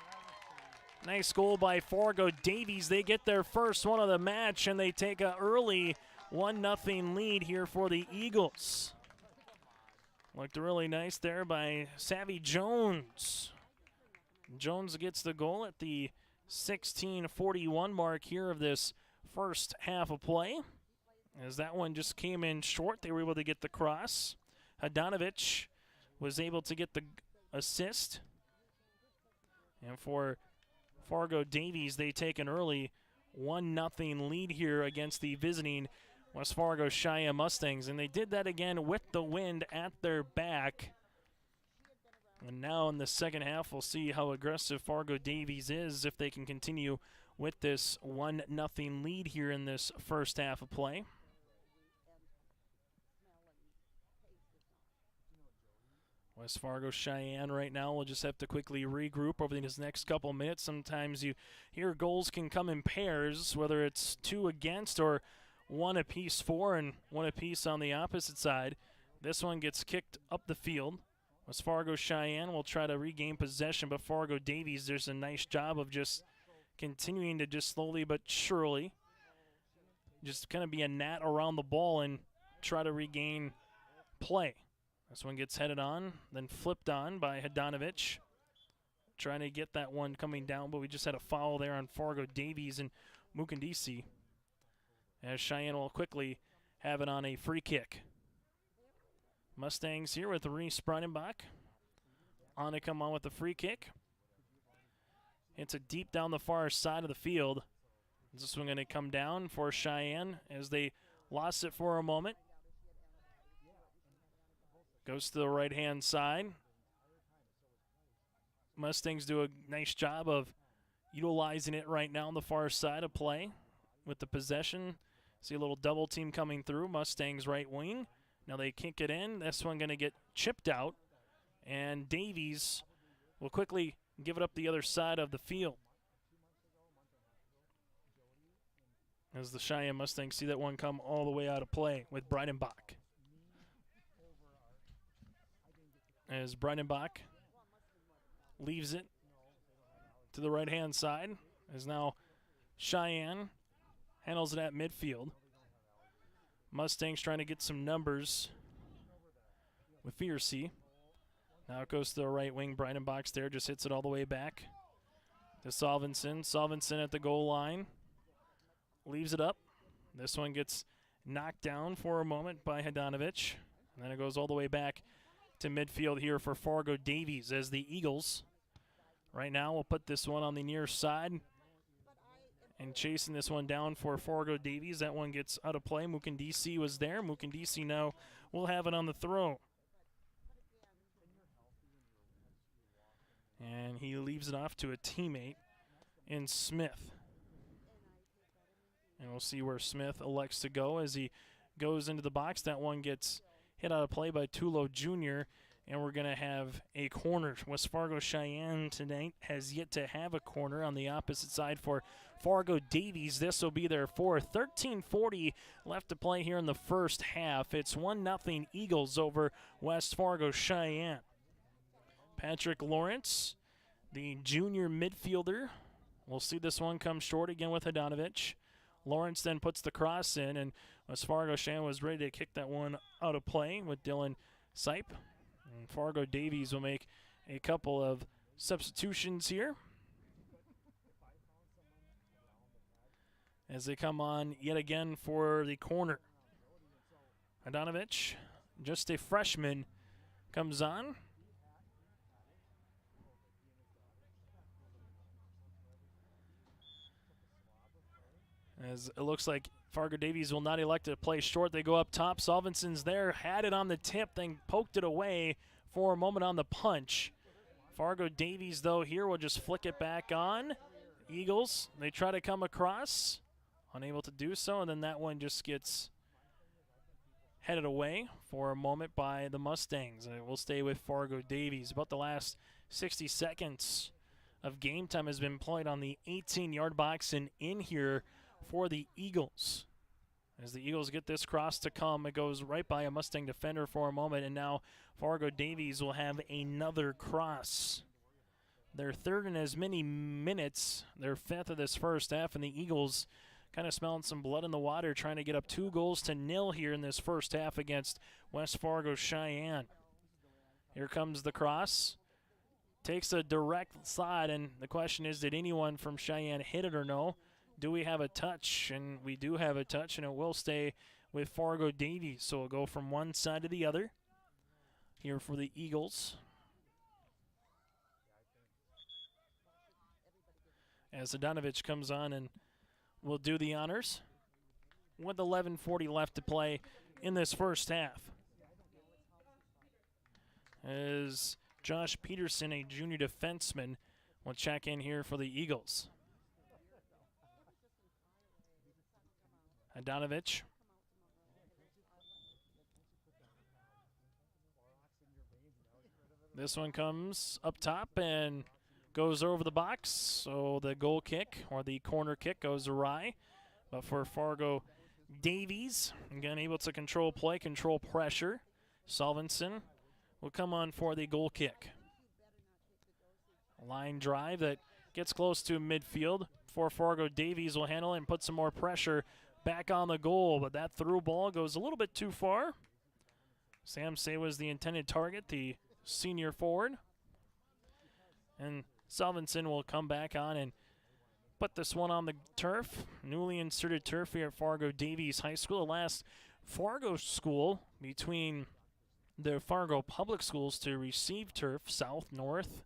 Nice goal by Fargo Davies. They get their first one of the match, and they take an early 1-0 lead here for the Eagles. Looked really nice there by Savvy Jones. Jones gets the goal at the 16:41 mark here of this first half of play. As that one just came in short, they were able to get the cross. Hadanovich was able to get the assist. And for Fargo Davies, they take an early 1-0 lead here against the visiting West Fargo Sheyenne Mustangs. And they did that again with the wind at their back. And now in the second half, we'll see how aggressive Fargo Davies is if they can continue with this 1-0 lead here in this first half of play. West Fargo Sheyenne right now will just have to quickly regroup over these next couple minutes. Sometimes you hear goals can come in pairs, whether it's 2 against or 1 apiece for and 1 apiece on the opposite side. This one gets kicked up the field. West Fargo Sheyenne will try to regain possession, but Fargo Davies, there's a nice job of just continuing to just slowly but surely just kind of be a gnat around the ball and try to regain play. This one gets headed on, then flipped on by Hadanovich. Trying to get that one coming down, but we just had a foul there on Fargo Davies and Mukandisi. As Sheyenne will quickly have it on a free kick. Mustangs here with Reese Breidenbach. On to come on with the free kick. It's a deep down the far side of the field. Is this one going to come down for Sheyenne as they lost it for a moment? Goes to the right-hand side. Mustangs do a nice job of utilizing it right now on the far side of play with the possession. See a little double team coming through. Mustangs right wing. Now they kick it in. This one going to get chipped out. And Davies will quickly give it up the other side of the field. As the Sheyenne Mustangs see that one come all the way out of play with Breidenbach. As Breidenbach leaves it to the right-hand side, as now Sheyenne handles it at midfield. Mustangs trying to get some numbers with Fiercy. Now it goes to the right wing. Breidenbach there, just hits it all the way back to Solvenson. Solvenson at the goal line. Leaves it up. This one gets knocked down for a moment by Hadanovich. And then it goes all the way back to midfield here for Fargo Davies as the Eagles right now will put this one on the near side and chasing this one down for Fargo Davies. That one gets out of play. Mukandisi was there. Mukandisi now will have it on the throw. And he leaves it off to a teammate in Smith. And we'll see where Smith elects to go as he goes into the box. That one gets hit out of play by Tulo Jr., and we're going to have a corner. West Fargo Sheyenne tonight has yet to have a corner on the opposite side for Fargo Davies. This will be their fourth. 13:40 left to play here in the first half. It's 1-0 Eagles over West Fargo Sheyenne. Patrick Lawrence, the junior midfielder. We'll see this one come short again with Hadanovich. Lawrence then puts the cross in, and West Fargo Sheyenne was ready to kick that one out of play with Dylan Sipe. And Fargo Davies will make a couple of substitutions here as they come on yet again for the corner. Hadanovich, just a freshman, comes on. As it looks like Fargo Davies will not elect to play short. They go up top. Solvenson's there, had it on the tip, then poked it away for a moment on the punch. Fargo Davies, though, here will just flick it back on. Eagles, they try to come across. Unable to do so, and then that one just gets headed away for a moment by the Mustangs. And it will stay with Fargo Davies. About the last 60 seconds of game time has been played on the 18-yard box and in here for the Eagles. As the Eagles get this cross to come, it goes right by a Mustang defender for a moment, and now Fargo Davies will have another cross. Their third in as many minutes, their fifth of this first half, and the Eagles kind of smelling some blood in the water, trying to get up 2-0 here in this first half against West Fargo Sheyenne. Here comes the cross. Takes a direct slide, and the question is, did anyone from Sheyenne hit it or no? Do we have a touch? And we do have a touch, and it will stay with Fargo Davies. So it'll go from one side to the other here for the Eagles. As Adanovich comes on and will do the honors with 11:40 left to play in this first half. As Josh Peterson, a junior defenseman, will check in here for the Eagles. Adanovich. This one comes up top and goes over the box, so the goal kick or the corner kick goes awry. But for Fargo Davies, again, able to control play, control pressure. Solvenson will come on for the goal kick. A line drive that gets close to midfield. For Fargo Davies will handle it and put some more pressure back on the goal, but that through ball goes a little bit too far. Sam Say was the intended target, the senior forward. And Salvinson will come back on and put this one on the turf. Newly inserted turf here at Fargo Davies High School. The last Fargo school between the Fargo public schools to receive turf, south, north.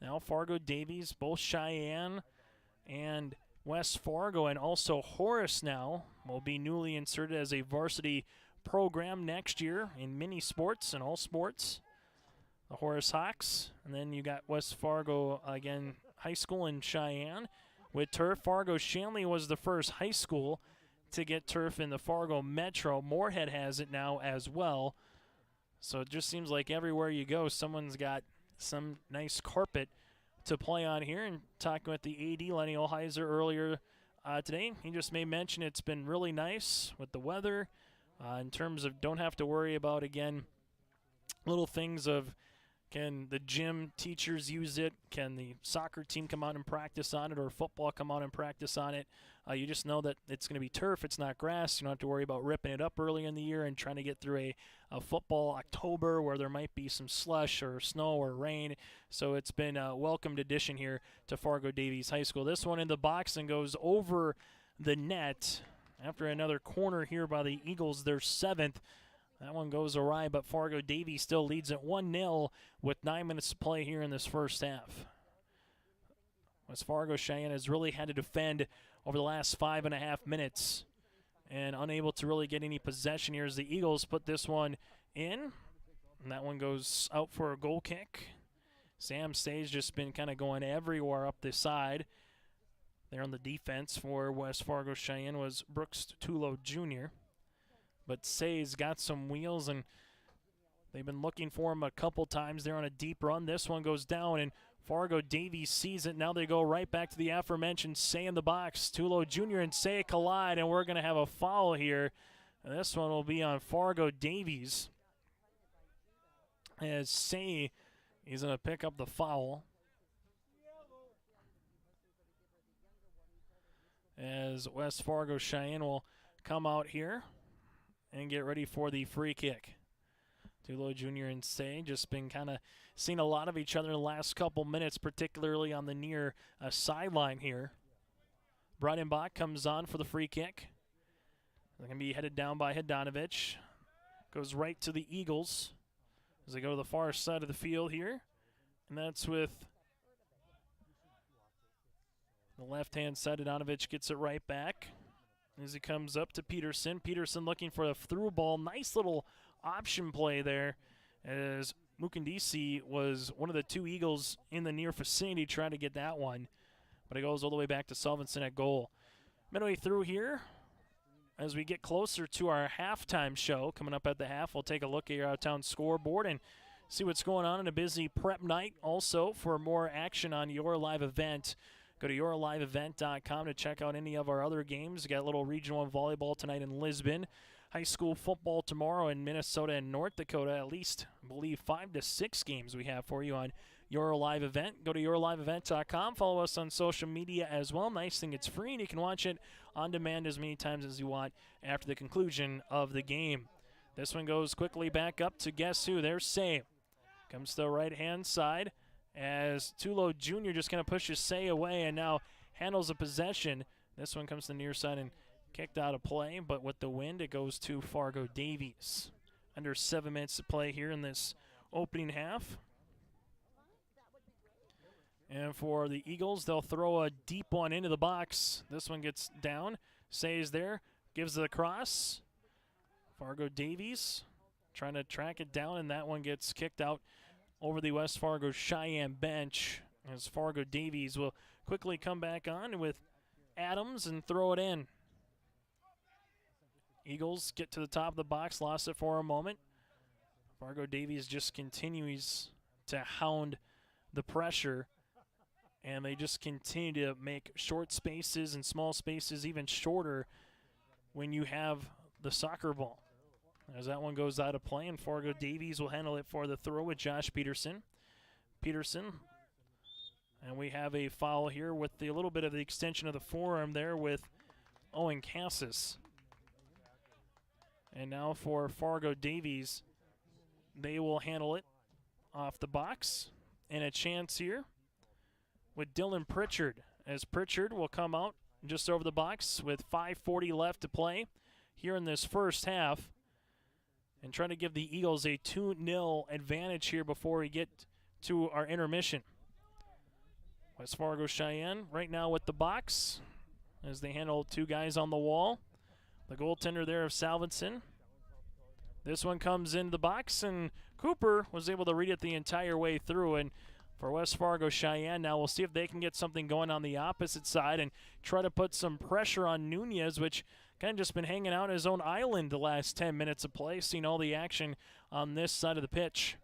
Now Fargo Davies, both Sheyenne and West Fargo, and also Horace now will be newly inserted as a varsity program next year in mini sports and all sports. The Horace Hawks, and then you got West Fargo, again, high school in Sheyenne with turf. Fargo Shanley was the first high school to get turf in the Fargo Metro. Moorhead has it now as well. So it just seems like everywhere you go, someone's got some nice carpet to play on here. And talking with the AD, Lenny Olheiser, earlier today, he just made mention it's been really nice with the weather in terms of don't have to worry about, again, little things of can the gym teachers use it? Can the soccer team come out and practice on it, or football come out and practice on it? You just know that it's going to be turf. It's not grass. You don't have to worry about ripping it up early in the year and trying to get through a football October where there might be some slush or snow or rain. So it's been a welcomed addition here to Fargo Davies High School. This one in the box and goes over the net after another corner here by the Eagles, their seventh. That one goes awry, but Fargo Davies still leads at 1-0 with 9 minutes to play here in this first half. West Fargo Cheyenne has really had to defend over the last 5.5 minutes and unable to really get any possession here as the Eagles put this one in. And that one goes out for a goal kick. Sam Say's just been kind of going everywhere up this side. There on the defense for West Fargo Cheyenne was Brooks Tulo Jr., but Say's got some wheels, and they've been looking for him a couple times there on a deep run. This one goes down, and Fargo Davies sees it. Now they go right back to the aforementioned Say in the box. Tulo Jr. and Say collide, and we're going to have a foul here. And this one will be on Fargo Davies, as Say is going to pick up the foul. As West Fargo Cheyenne will come out here and get ready for the free kick. Tulo Jr. and Say just been kind of seeing a lot of each other in the last couple minutes, particularly on the near sideline here. Breidenbach comes on for the free kick. They're going to be headed down by Hadanovich. Goes right to the Eagles as they go to the far side of the field here. And that's with the left-hand side. Hadanovich gets it right back as he comes up to Peterson. Peterson looking for a through ball. Nice little option play there as Mukandisi was one of the two Eagles in the near vicinity trying to get that one. But it goes all the way back to Salvinson at goal. Midway through here, as we get closer to our halftime show coming up at the half, we'll take a look at your out-of-town scoreboard and see what's going on in a busy prep night. Also, for more action on your live event, go to yourliveevent.com to check out any of our other games. We got a little regional volleyball tonight in Lisbon, high school football tomorrow in Minnesota and North Dakota. At least, I believe, 5 to 6 games we have for you on Your Live Event. Go to yourliveevent.com. Follow us on social media as well. Nice thing, it's free, and you can watch it on demand as many times as you want after the conclusion of the game. This one goes quickly back up to guess who? There's Say. Comes to the right-hand side as Tulo Jr. just kind of pushes Say away and now handles a possession. This one comes to the near side and kicked out of play, but with the wind, it goes to Fargo Davies. Under 7 minutes to play here in this opening half. And for the Eagles, they'll throw a deep one into the box. This one gets down. Say's there, gives it a cross. Fargo Davies trying to track it down, and that one gets kicked out over the West Fargo Sheyenne bench as Fargo Davies will quickly come back on with Adams and throw it in. Eagles get to the top of the box, lost it for a moment. Fargo Davies just continues to hound the pressure, and they just continue to make short spaces and small spaces even shorter when you have the soccer ball. As that one goes out of play, and Fargo Davies will handle it for the throw with Josh Peterson. And we have a foul here with a little bit of the extension of the forearm there with Owen Cassis. And now for Fargo Davies, they will handle it off the box. And a chance here with Dylan Pritchard, as Pritchard will come out just over the box with 5:40 left to play here in this first half, and trying to give the Eagles a 2-0 advantage here before we get to our intermission. West Fargo Sheyenne right now with the box as they handle 2 guys on the wall. The goaltender there of Salvinson. This one comes into the box, and Cooper was able to read it the entire way through. And for West Fargo Sheyenne now, we'll see if they can get something going on the opposite side and try to put some pressure on Nunez, which kind of just been hanging out on his own island the last 10 minutes of play, seeing all the action on this side of the pitch.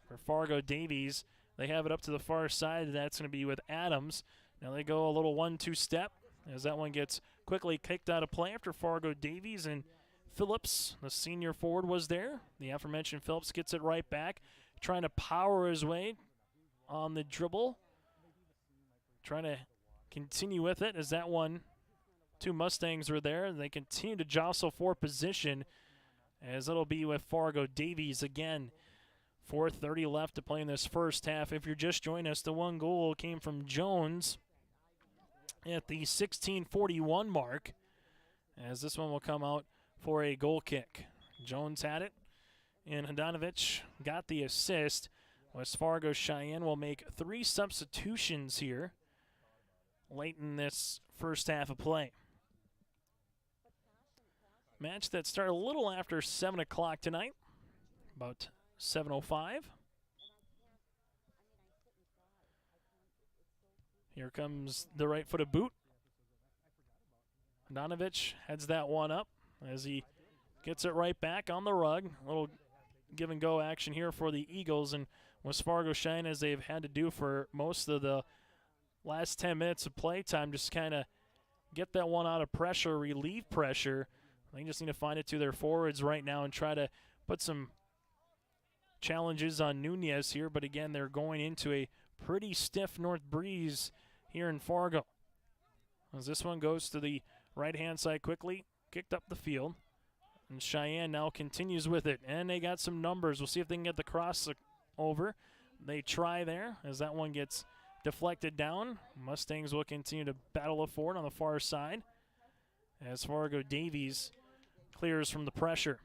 For Fargo Davies, they have it up to the far side. That's going to be with Adams. Now they go a little 1-2 step as that one gets quickly kicked out of play after Fargo Davies, and Phillips, the senior forward, was there. The aforementioned Phillips gets it right back, trying to power his way on the dribble. Trying to continue with it as that one, 2 Mustangs are there, and they continue to jostle for position as it'll be with Fargo Davies again. 4:30 left to play in this first half. If you're just joining us, the 1 goal came from Jones at the 16:41 mark, as this one will come out for a goal kick. Jones had it, and Handanovic got the assist. West Fargo Sheyenne will make 3 substitutions here late in this first half of play. Match that started a little after 7 o'clock tonight, about 7:05. Here comes the right-footed boot. Handanovic heads that one up as he gets it right back on the rug. A little give-and-go action here for the Eagles, and West Fargo Sheyenne, as they've had to do for most of the last 10 minutes of play time, just kind of get that one out of pressure, relieve pressure. They just need to find it to their forwards right now and try to put some challenges on Nunez here. But again, they're going into a pretty stiff north breeze here in Fargo. As this one goes to the right-hand side quickly, kicked up the field. And Sheyenne now continues with it. And they got some numbers. We'll see if they can get the cross over. They try there as that one gets deflected down. Mustangs will continue to battle it forward on the far side as Fargo Davies clears from the pressure.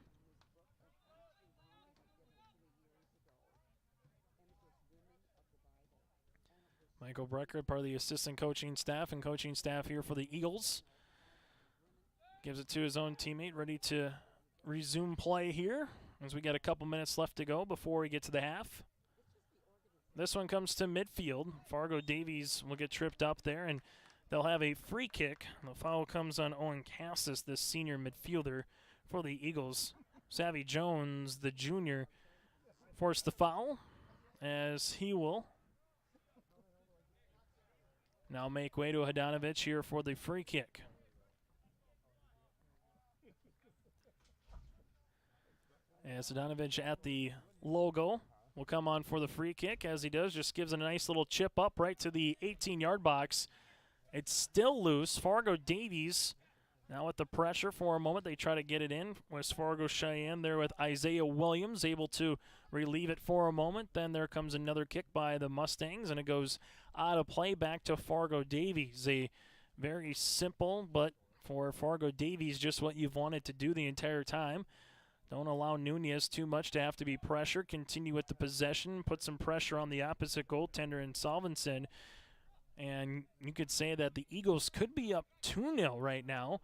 Michael Brecker, part of the assistant coaching staff and coaching staff here for the Eagles. Gives it to his own teammate, ready to resume play here as we got a couple minutes left to go before we get to the half. This one comes to midfield. Fargo Davies will get tripped up there, and they'll have a free kick. The foul comes on Owen Cassis, the senior midfielder for the Eagles. Savvy Jones, the junior, force the foul, as he will now make way to Hadanovic here for the free kick. As Hadanovic at the logo will come on for the free kick. As he does, just gives it a nice little chip up right to the 18-yard box. It's still loose. Fargo Davies now with the pressure for a moment. They try to get it in. West Fargo Sheyenne there with Isaiah Williams able to relieve it for a moment. Then there comes another kick by the Mustangs, and it goes out of play back to Fargo Davies. A very simple, but for Fargo Davies, just what you've wanted to do the entire time. Don't allow Nunez too much to have to be pressured. Continue with the possession. Put some pressure on the opposite goaltender in Salvinson. And you could say that the Eagles could be up 2-0 right now.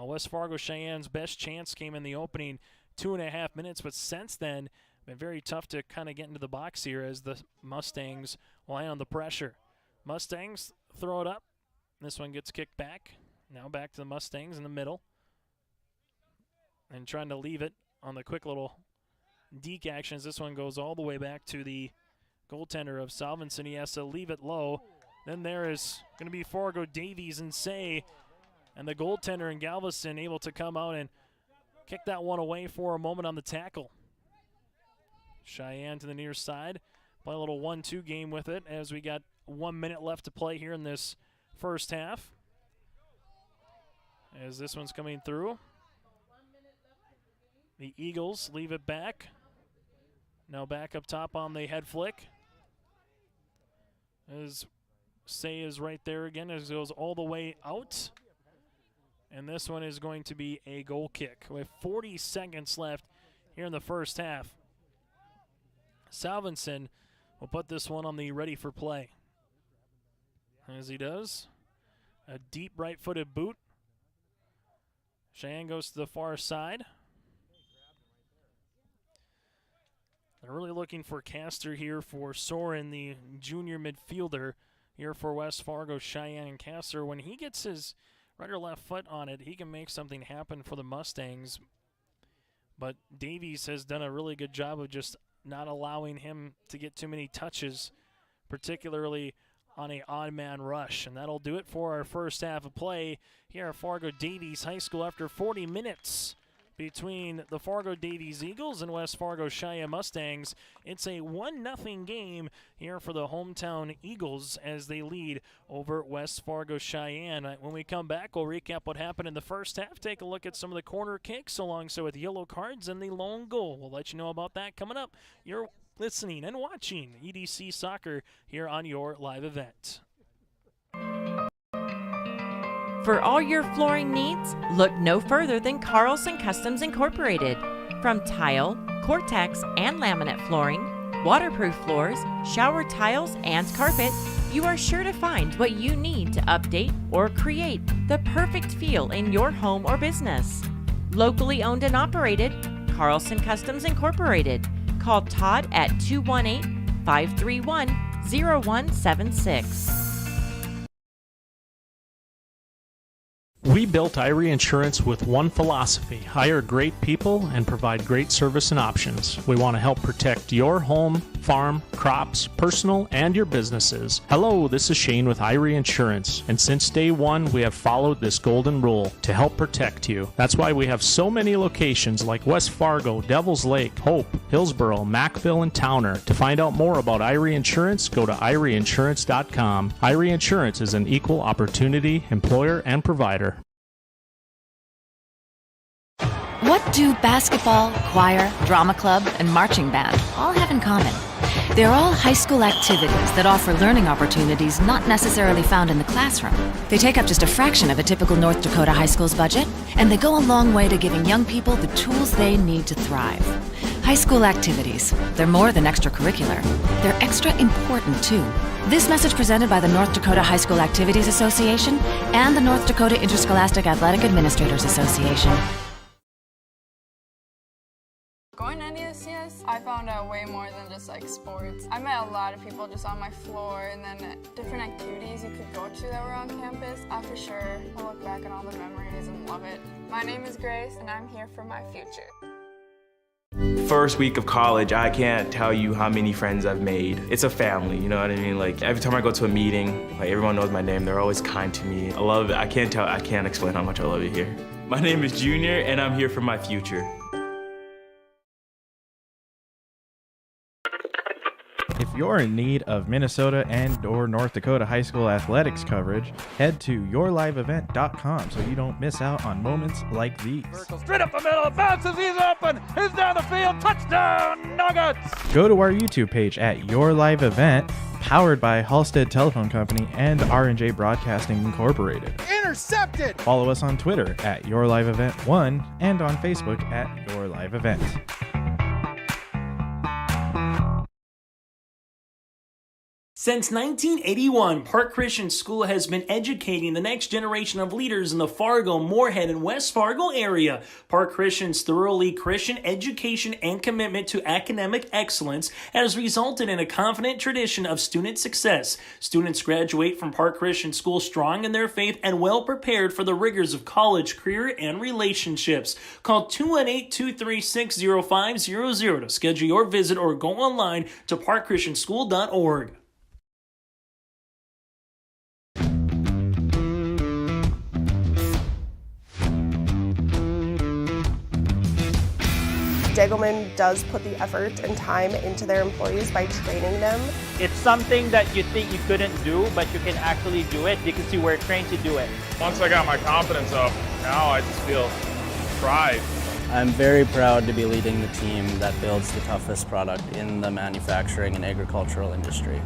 West Fargo Cheyenne's best chance came in the opening 2.5 minutes, but since then, been very tough to kind of get into the box here as the Mustangs will handle the pressure. Mustangs throw it up. This one gets kicked back. Now back to the Mustangs in the middle. And trying to leave it on the quick little deke actions. This one goes all the way back to the goaltender of Salvinson. He has to leave it low. Then there is going to be Fargo Davies and Say, and the goaltender in Galveston able to come out and kick that one away for a moment on the tackle. Sheyenne to the near side. Play a little 1-2 game with it as we got 1 minute left to play here in this first half. As this one's coming through. The Eagles leave it back. Now back up top on the head flick. As Say is right there again as it goes all the way out. And this one is going to be a goal kick with 40 seconds left here in the first half. Salvinson will put this one on the ready for play. As he does, a deep right-footed boot. Sheyenne goes to the far side. They're really looking for Castor here for Soren, the junior midfielder here for West Fargo Sheyenne. And Castor, when he gets his right or left foot on it, he can make something happen for the Mustangs. But Davies has done a really good job of just not allowing him to get too many touches, particularly on an odd man rush. And that'll do it for our first half of play here at Fargo Davies High School after 40 minutes between the Fargo Davies Eagles and West Fargo Sheyenne Mustangs. It's a 1-0 game here for the hometown Eagles as they lead over West Fargo Sheyenne. When we come back, we'll recap what happened in the first half, take a look at some of the corner kicks alongside with yellow cards and the lone goal. We'll let you know about that coming up. You're listening and watching EDC Soccer here on your live event. For all your flooring needs, look no further than Carlson Customs Incorporated. From tile, Cortex, and laminate flooring, waterproof floors, shower tiles, and carpet, you are sure to find what you need to update or create the perfect feel in your home or business. Locally owned and operated, Carlson Customs Incorporated. Call Todd at 218-531-0176. We built Irie Insurance with one philosophy: hire great people and provide great service and options. We want to help protect your home, farm, crops, personal, and your businesses. Hello, this is Shane with Irie Insurance, and since day one, we have followed this golden rule to help protect you. That's why we have so many locations like West Fargo, Devils Lake, Hope, Hillsboro, Mackville, and Towner. To find out more about Irie Insurance, go to IrieInsurance.com. Irie Insurance is an equal opportunity employer and provider. What do basketball, choir, drama club, and marching band all have in common? They're all high school activities that offer learning opportunities not necessarily found in the classroom. They take up just a fraction of a typical North Dakota high school's budget, and they go a long way to giving young people the tools they need to thrive. High school activities, they're more than extracurricular. They're extra important, too. This message presented by the North Dakota High School Activities Association and the North Dakota Interscholastic Athletic Administrators Association. Going to NESCS, I found out way more than just like sports. I met a lot of people just on my floor, and then different activities you could go to that were on campus. For sure, I'll look back on all the memories and love it. My name is Grace, and I'm here for my future. First week of college, I can't tell you how many friends I've made. It's a family, you know what I mean? Like every time I go to a meeting, like everyone knows my name. They're always kind to me. I love it. I can't explain how much I love it here. My name is Junior, and I'm here for my future. If you're in need of Minnesota and or North Dakota high school athletics coverage, head to yourliveevent.com so you don't miss out on moments like these. Straight up the middle, bounces, he's open, he's down the field, touchdown, Nuggets! Go to our YouTube page at Your Live Event, powered by Halstead Telephone Company and R&J Broadcasting Incorporated. Intercepted! Follow us on Twitter at Your Live Event 1 and on Facebook at Your Live Event. Since 1981, Park Christian School has been educating the next generation of leaders in the Fargo, Moorhead, and West Fargo area. Park Christian's thoroughly Christian education and commitment to academic excellence has resulted in a confident tradition of student success. Students graduate from Park Christian School strong in their faith and well prepared for the rigors of college, career, and relationships. Call 218-236-0500 to schedule your visit or go online to parkchristianschool.org. Degelman does put the effort and time into their employees by training them. It's something that you think you couldn't do, but you can actually do it because you were trained to do it. Once I got my confidence up, now I just feel pride. I'm very proud to be leading the team that builds the toughest product in the manufacturing and agricultural industry.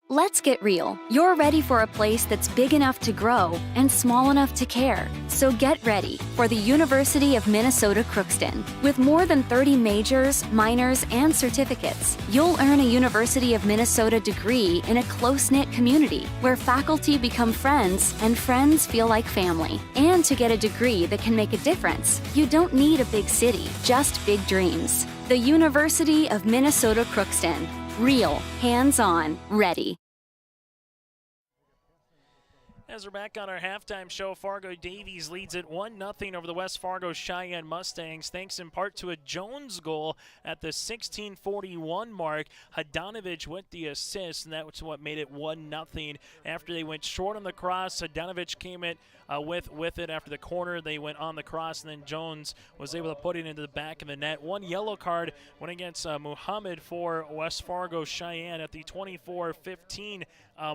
Let's get real. You're ready for a place that's big enough to grow and small enough to care. So get ready for the University of Minnesota Crookston. With more than 30 majors, minors, and certificates, you'll earn a University of Minnesota degree in a close-knit community where faculty become friends and friends feel like family. And to get a degree that can make a difference, you don't need a big city, just big dreams. The University of Minnesota Crookston. Real, hands-on, ready. As we're back on our halftime show, Fargo Davies leads it 1-0 over the West Fargo Cheyenne Mustangs, thanks in part to a Jones goal at the 16:41 mark. Hadanovich with the assist, and that's what made it 1-0. After they went short on the cross, Hadanovich came in with it after the corner. They went on the cross, and then Jones was able to put it into the back of the net. One yellow card went against Muhammad for West Fargo Cheyenne at the 24:15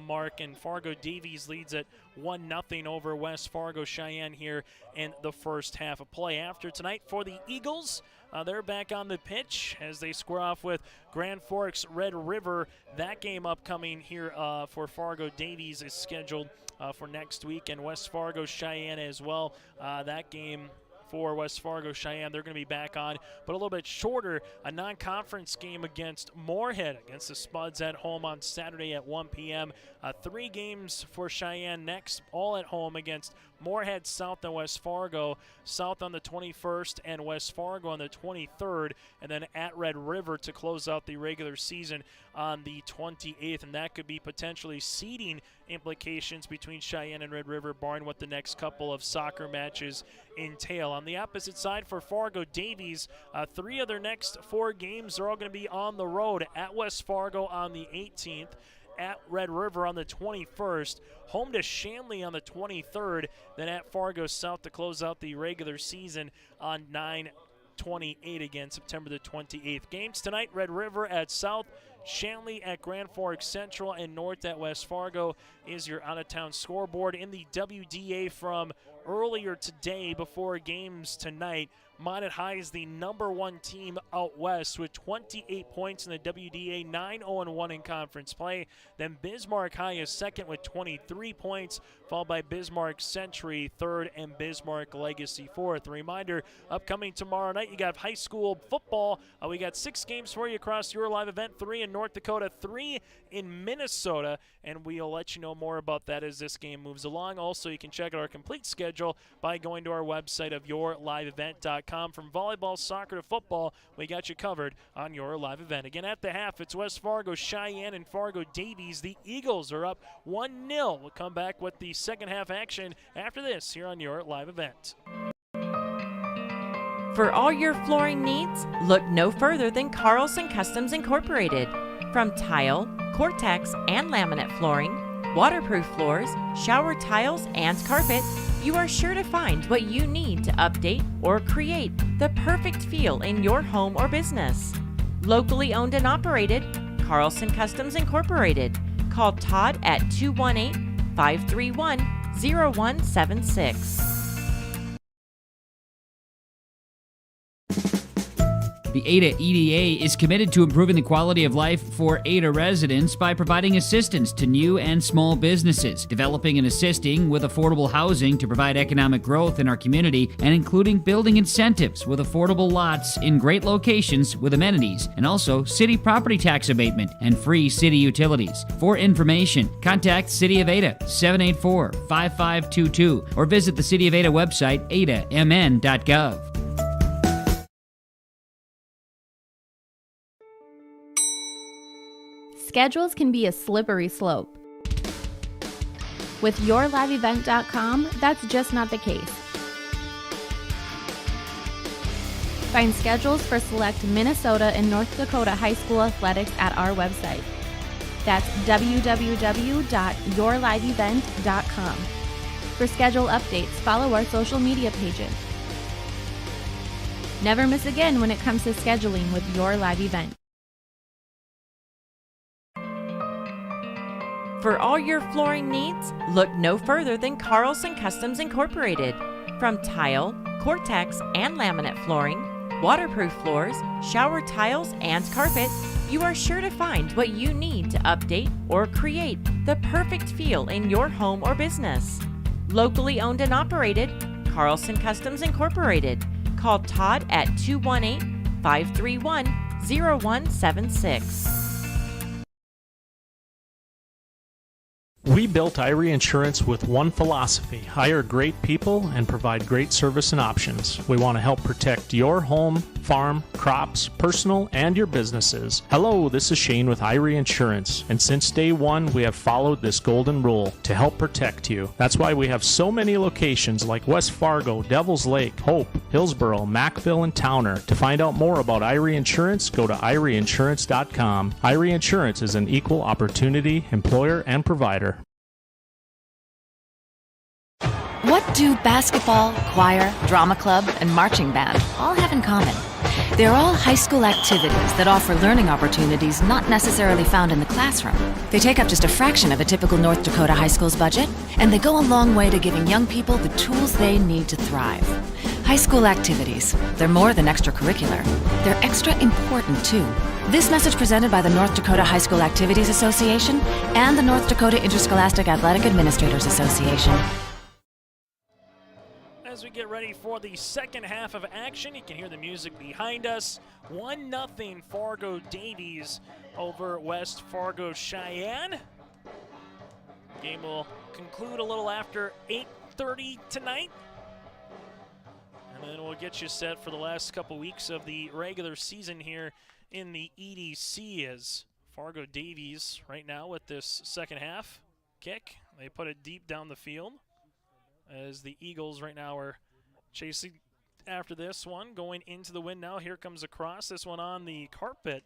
mark, and Fargo Davies leads it 1-0 over West Fargo Cheyenne here in the first half of play. After tonight for the Eagles, they're back on the pitch as they square off with Grand Forks Red River. That game upcoming here for Fargo Davies is scheduled for next week, and West Fargo Cheyenne as well. That game for West Fargo Cheyenne, they're going to be back on, but a little bit shorter, a non-conference game against Moorhead, against the Spuds at home on Saturday at 1 p.m. 3 games for Cheyenne next, all at home against Moorhead, South, and West Fargo. South on the 21st and West Fargo on the 23rd, and then at Red River to close out the regular season on the 28th, and that could be potentially seeding implications between Cheyenne and Red River, barring what the next couple of soccer matches entail. On the opposite side for Fargo Davies, 3 of their next 4 games are all going to be on the road. At West Fargo on the 18th, at Red River on the 21st, home to Shanley on the 23rd, then at Fargo South to close out the regular season on 9/28 again, September the 28th. Games tonight, Red River at South, Shanley at Grand Forks Central, and North at West Fargo is your out-of-town scoreboard. In the WDA from earlier today before games tonight, Mounted High is the #1 team out west with 28 points in the WDA, 9-0-1 in conference play. Then Bismarck High is second with 23 points, followed by Bismarck Century third and Bismarck Legacy fourth. A reminder, upcoming tomorrow night, you got high school football. We got 6 games for you across your live event, 3 in North Dakota, 3 in Minnesota, and we'll let you know more about that as this game moves along. Also, you can check out our complete schedule by going to our website of yourliveevent.com. DaviesEDC.com. From volleyball, soccer to football, we got you covered on your live event. Again, at the half, it's West Fargo, Sheyenne, and Fargo Davies. The Eagles are up 1-0. We'll come back with the second half action after this here on your live event. For all your flooring needs, look no further than Carlson Customs Incorporated. From tile, Cortex, and laminate flooring, waterproof floors, shower tiles, and carpet, you are sure to find what you need to update or create the perfect feel in your home or business. Locally owned and operated, Carlson Customs Incorporated. Call Todd at 218-531-0176. The Ada EDA is committed to improving the quality of life for Ada residents by providing assistance to new and small businesses, developing and assisting with affordable housing to provide economic growth in our community, and including building incentives with affordable lots in great locations with amenities, and also city property tax abatement and free city utilities. For information, contact City of Ada 784-5522 or visit the City of Ada website adamn.gov. Schedules can be a slippery slope. With yourliveevent.com, that's just not the case. Find schedules for select Minnesota and North Dakota high school athletics at our website. That's www.yourliveevent.com. For schedule updates, follow our social media pages. Never miss again when it comes to scheduling with your live event. For all your flooring needs, look no further than Carlson Customs Incorporated. From tile, Cortex, and laminate flooring, waterproof floors, shower tiles, and carpet, you are sure to find what you need to update or create the perfect feel in your home or business. Locally owned and operated, Carlson Customs Incorporated. Call Todd at 218-531-0176. We built Irie Insurance with one philosophy: hire great people and provide great service and options. We want to help protect your home, farm, crops, personal, and your businesses. Hello, this is Sheyenne with Irie Insurance, and since day one, we have followed this golden rule to help protect you. That's why we have so many locations like West Fargo, Devils Lake, Hope, Hillsboro, Mackville, and Towner. To find out more about Irie Insurance, go to IrieInsurance.com. Irie Insurance is an equal opportunity employer and provider. What do basketball, choir, drama club, and marching band all have in common? They're all high school activities that offer learning opportunities not necessarily found in the classroom. They take up just a fraction of a typical North Dakota high school's budget, and they go a long way to giving young people the tools they need to thrive. High school activities, they're more than extracurricular. They're extra important, too. This message presented by the North Dakota High School Activities Association and the North Dakota Interscholastic Athletic Administrators Association. As we get ready for the second half of action, you can hear the music behind us. 1-0 Fargo Davies over West Fargo Sheyenne. Game will conclude a little after 8:30 tonight. And then we'll get you set for the last couple weeks of the regular season here in the EDC, as Fargo Davies right now with this second half kick. They put it deep down the field, as the Eagles right now are chasing after this one, going into the wind now. Here comes a cross. This one on the carpet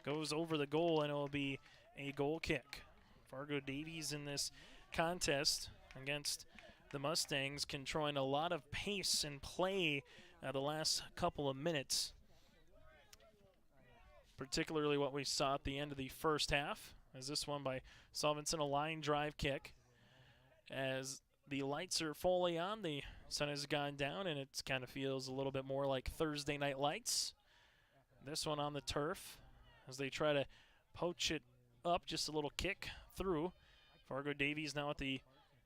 goes over the goal, and it will be a goal kick. Fargo Davies in this contest against the Mustangs, controlling a lot of pace and play the last couple of minutes, particularly what we saw at the end of the first half, as this one by Solvenson, a line drive kick. As the lights are fully on, the sun has gone down, and it kind of feels a little bit more like Thursday night lights. This one on the turf, as they try to poach it up, just a little kick through. Fargo Davies now at the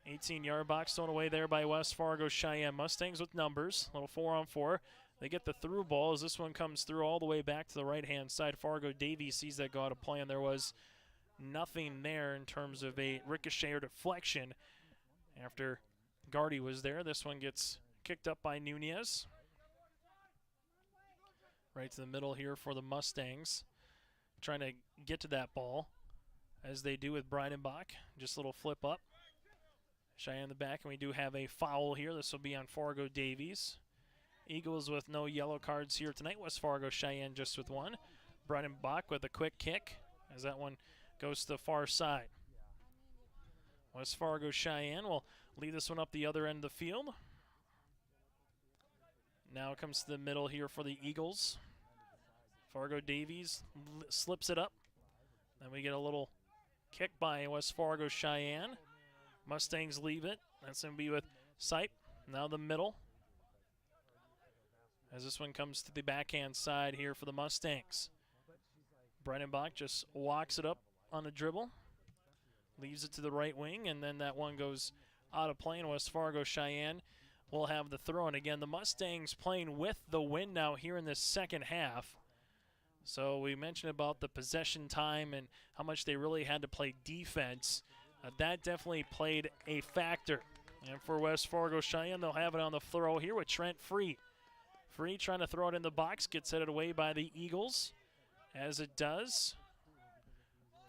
18-yard box, thrown away there by West Fargo Sheyenne Mustangs with numbers. Little 4-on-4. They get the through ball as this one comes through all the way back to the right-hand side. Fargo Davies sees that go out of play, and there was nothing there in terms of a ricochet or deflection after Gardy was there. This one gets kicked up by Nunez. Right to the middle here for the Mustangs. Trying to get to that ball, as they do with Breidenbach. Just a little flip up. Sheyenne in the back, and we do have a foul here. This will be on Fargo Davies. Eagles with no yellow cards here tonight. West Fargo Sheyenne just with one. Breidenbach with a quick kick, as that one goes to the far side. West Fargo Sheyenne will lead this one up the other end of the field. Now it comes to the middle here for the Eagles. Fargo Davies slips it up. Then we get a little kick by West Fargo Sheyenne. Mustangs leave it. That's going to be with Sipe. Now the middle. As this one comes to the backhand side here for the Mustangs. Breidenbach just walks it up on a dribble. Leaves it to the right wing, and then that one goes out of play. And West Fargo Sheyenne will have the throw. And again, the Mustangs playing with the wind now here in this second half. So we mentioned about the possession time and how much they really had to play defense. That definitely played a factor. And for West Fargo Sheyenne, they'll have it on the throw here with Trent Free. Free trying to throw it in the box, gets headed away by the Eagles. As it does,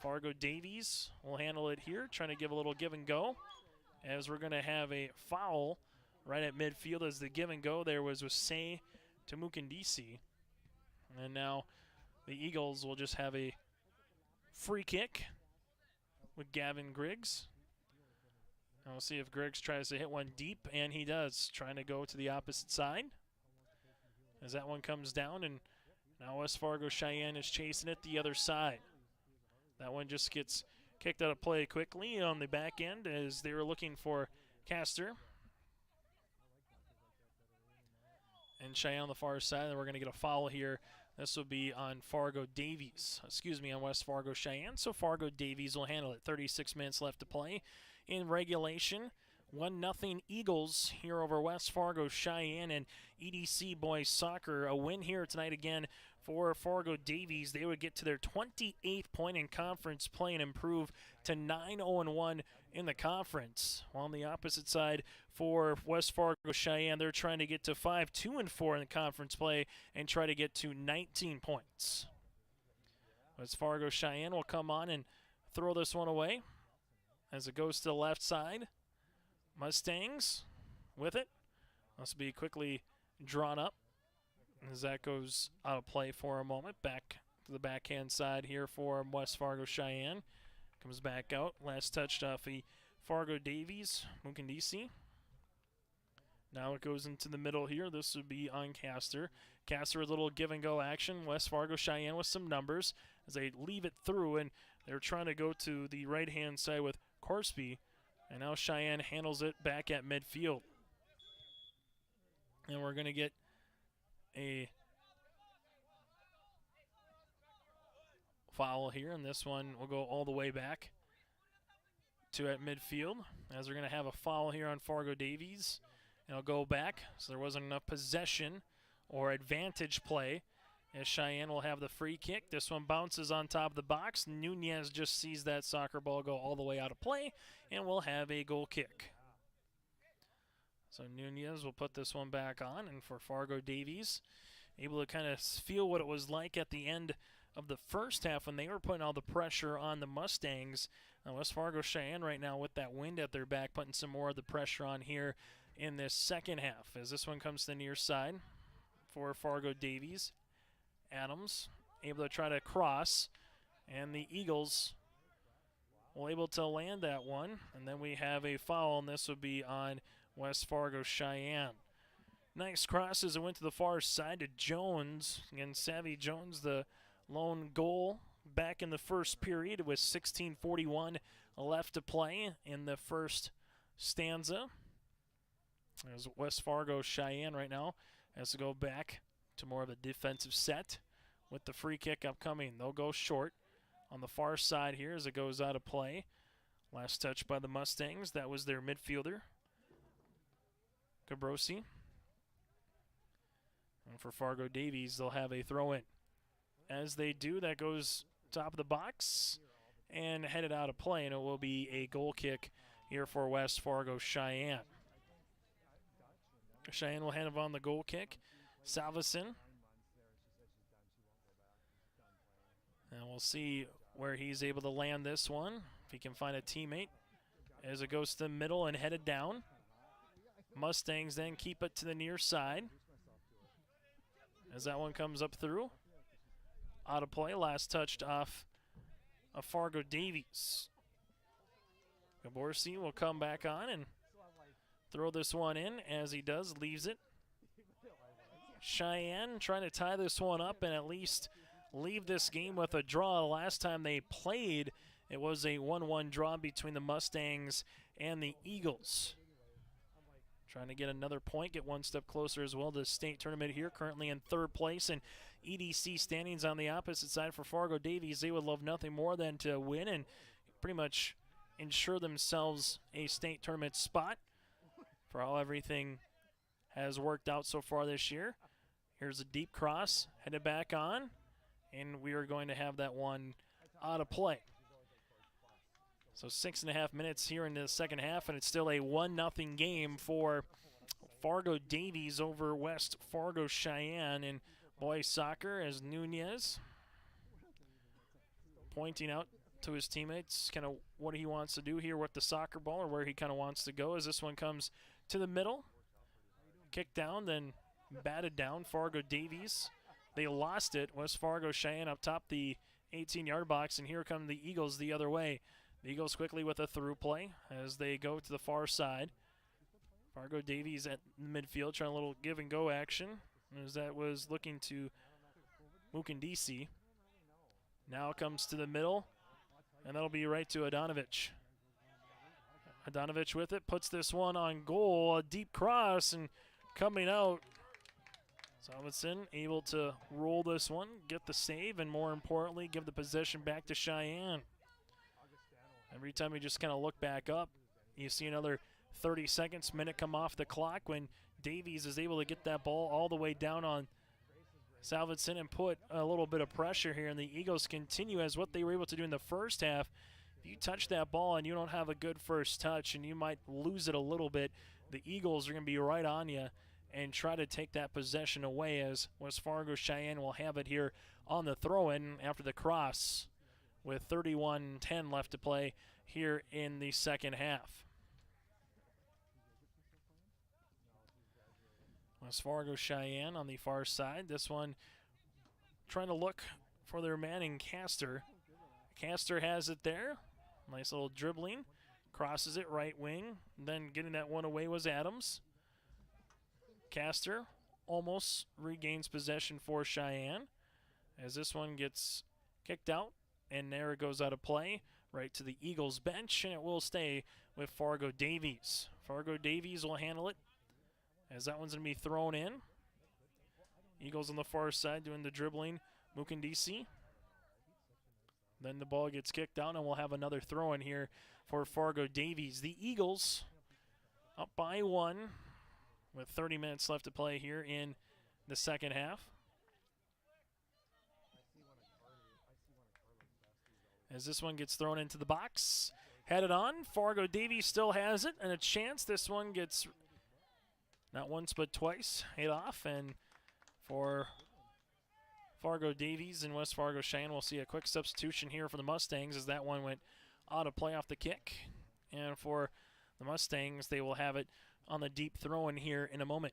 Fargo Davies will handle it here, trying to give a little give and go. As we're going to have a foul right at midfield, as the give and go there was with Say to Mukandisi. And now the Eagles will just have a free kick with Gavin Griggs. And we'll see if Griggs tries to hit one deep, and he does, trying to go to the opposite side. As that one comes down, and now West Fargo Sheyenne is chasing it the other side. That one just gets kicked out of play quickly on the back end as they were looking for Castor. And Sheyenne on the far side, and we're going to get a foul here. This will be on Fargo Davies. On West Fargo Sheyenne. So Fargo Davies will handle it. 36 minutes left to play in regulation. 1-0 Eagles here over West Fargo Sheyenne and EDC boys soccer. A win here tonight again for Fargo Davies. They would get to their 28th point in conference play and improve to 9-0-1 in the conference. While on the opposite side for West Fargo Sheyenne, they're trying to get to 5-2-4 in the conference play and try to get to 19 points. West Fargo Sheyenne will come on and throw this one away as it goes to the left side. Mustangs with it. Must be quickly drawn up as that goes out of play for a moment. Back to the backhand side here for West Fargo Sheyenne. Comes back out. Last touched off the Fargo Davies, Mukandisi. Now it goes into the middle here. This would be on Castor. Castor with a little give and go action. West Fargo Sheyenne with some numbers as they leave it through, and they're trying to go to the right hand side with Corsby. And now Sheyenne handles it back at midfield. And we're going to get a foul here, and this one will go all the way back to at midfield, as we're going to have a foul here on Fargo Davies. And it'll go back, so there wasn't enough possession or advantage play, as Sheyenne will have the free kick. This one bounces on top of the box. Nunez just sees that soccer ball go all the way out of play, and we'll have a goal kick. So Nunez will put this one back on, and for Fargo Davies, able to kind of feel what it was like at the end of the first half when they were putting all the pressure on the Mustangs. Now West Fargo Sheyenne right now with that wind at their back, putting some more of the pressure on here in this second half. As this one comes to the near side for Fargo Davies. Adams able to try to cross, and the Eagles will able to land that one, and then we have a foul, and this would be on West Fargo Sheyenne. Nice cross as it went to the far side to Jones. Again, Savvy Jones, the lone goal back in the first period with 16:41 left to play in the first stanza. There's West Fargo Sheyenne right now has to go back to more of a defensive set with the free kick upcoming. They'll go short on the far side here as it goes out of play. Last touch by the Mustangs. That was their midfielder, Cabrosi. And for Fargo Davies, they'll have a throw-in. As they do, that goes top of the box and headed out of play, and it will be a goal kick here for West Fargo Sheyenne. Sheyenne will hand it on the goal kick. Salveson And we'll see where he's able to land this one, if he can find a teammate. As it goes to the middle and headed down. Mustangs then keep it to the near side. As that one comes up through. Out of play, last touched off of Fargo Davies. Gaborsi will come back on and throw this one in. As he does, leaves it. Sheyenne trying to tie this one up and at least leave this game with a draw. Last time they played, it was a 1-1 draw between the Mustangs and the Eagles. Trying to get another point, get one step closer as well to the state tournament here. Currently in third place, and EDC standings on the opposite side for Fargo Davies. They would love nothing more than to win and pretty much ensure themselves a state tournament spot for how everything has worked out so far this year. Here's a deep cross, headed back on, and we are going to have that one out of play. So 6.5 minutes here into the second half, and it's still a 1-0 game for Fargo Davies over West Fargo Sheyenne in boys soccer, as Nunez pointing out to his teammates kind of what he wants to do here with the soccer ball, or where he kind of wants to go, as this one comes to the middle. Kicked down, then batted down. Fargo Davies, they lost it. West Fargo Sheyenne up top the 18-yard box, and here come the Eagles the other way. The Eagles quickly with a through play as they go to the far side. Fargo Davies at midfield trying a little give and go action, as that was looking to Mukandisi. Now comes to the middle, and that'll be right to Adanovich. Adanovich with it, puts this one on goal, a deep cross, and coming out, Salvatson able to roll this one, get the save, and more importantly, give the possession back to Sheyenne. Every time we just kind of look back up, you see another 30 seconds, minute come off the clock when Davies is able to get that ball all the way down on Salvatson and put a little bit of pressure here, and the Eagles continue as what they were able to do in the first half. If you touch that ball and you don't have a good first touch and you might lose it a little bit, the Eagles are going to be right on you and try to take that possession away, as West Fargo Sheyenne will have it here on the throw-in after the cross with 31:10 left to play here in the second half. West Fargo Sheyenne on the far side. This one trying to look for their man in Castor. Castor has it there. Nice little dribbling. Crosses it right wing. Then getting that one away was Adams. Castor almost regains possession for Sheyenne as this one gets kicked out, and there it goes out of play right to the Eagles bench, and it will stay with Fargo Davies. Fargo Davies will handle it as that one's going to be thrown in. Eagles on the far side doing the dribbling. Mukandisi. Then the ball gets kicked out, and we'll have another throw in here for Fargo Davies. The Eagles up by 1 with 30 minutes left to play here in the second half. As this one gets thrown into the box, headed on. Fargo Davies still has it, and a chance. This one gets not once but twice hit off, and for Fargo Davies and West Fargo Sheyenne, we'll see a quick substitution here for the Mustangs as that one went out of play off the kick. And for the Mustangs, they will have it on the deep throw-in here in a moment.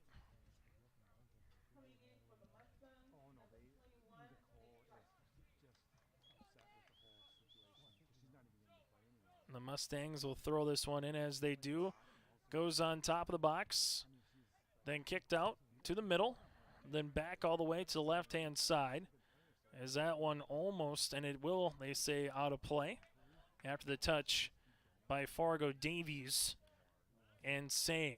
The Mustangs will throw this one in as they do. Goes on top of the box, then kicked out to the middle, then back all the way to the left-hand side. As that one almost, and it will, they say, out of play after the touch by Fargo Davies and Sam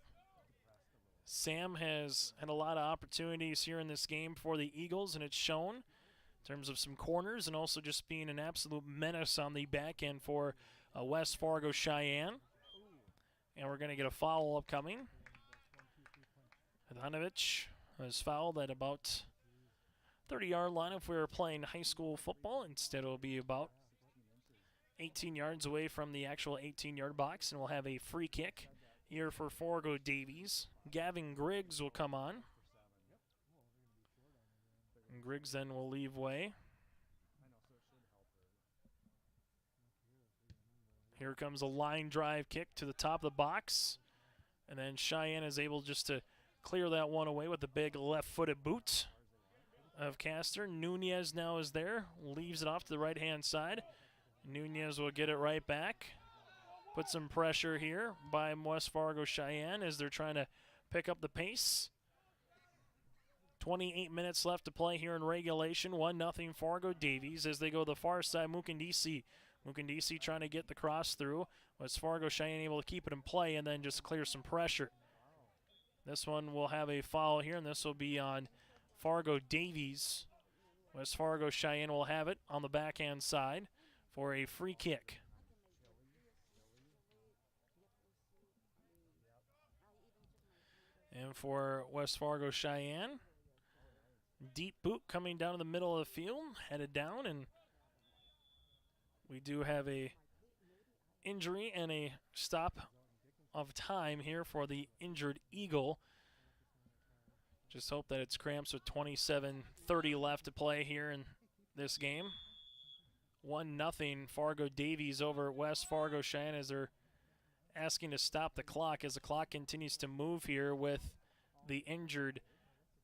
has had a lot of opportunities here in this game for the Eagles, and it's shown in terms of some corners and also just being an absolute menace on the back end for West Fargo Sheyenne. And we're going to get a foul upcoming. Adanovich was fouled at about 30-yard line if we were playing high school football. Instead, it will be about 18 yards away from the actual 18-yard box, and we'll have a free kick here for Fargo Davies. Gavin Griggs will come on. And Griggs then will leave way. Here comes a line drive kick to the top of the box. And then Sheyenne is able just to clear that one away with the big left-footed boot of Castor. Nunez now is there, leaves it off to the right-hand side. Nunez will get it right back. Put some pressure here by West Fargo Sheyenne as they're trying to pick up the pace. 28 minutes left to play here in regulation. 1-0 Fargo Davies as they go the far side. Mukandisi trying to get the cross through. West Fargo Sheyenne able to keep it in play and then just clear some pressure. This one will have a foul here, and this will be on Fargo Davies. West Fargo Sheyenne will have it on the backhand side for a free kick. And for West Fargo Sheyenne, deep boot coming down in the middle of the field, headed down, and we do have a injury and a stop of time here for the injured Eagle. Just hope that it's cramps with 27:30 left to play here in this game. 1-0 Fargo Davies over West Fargo Sheyenne as they're asking to stop the clock as the clock continues to move here with the injured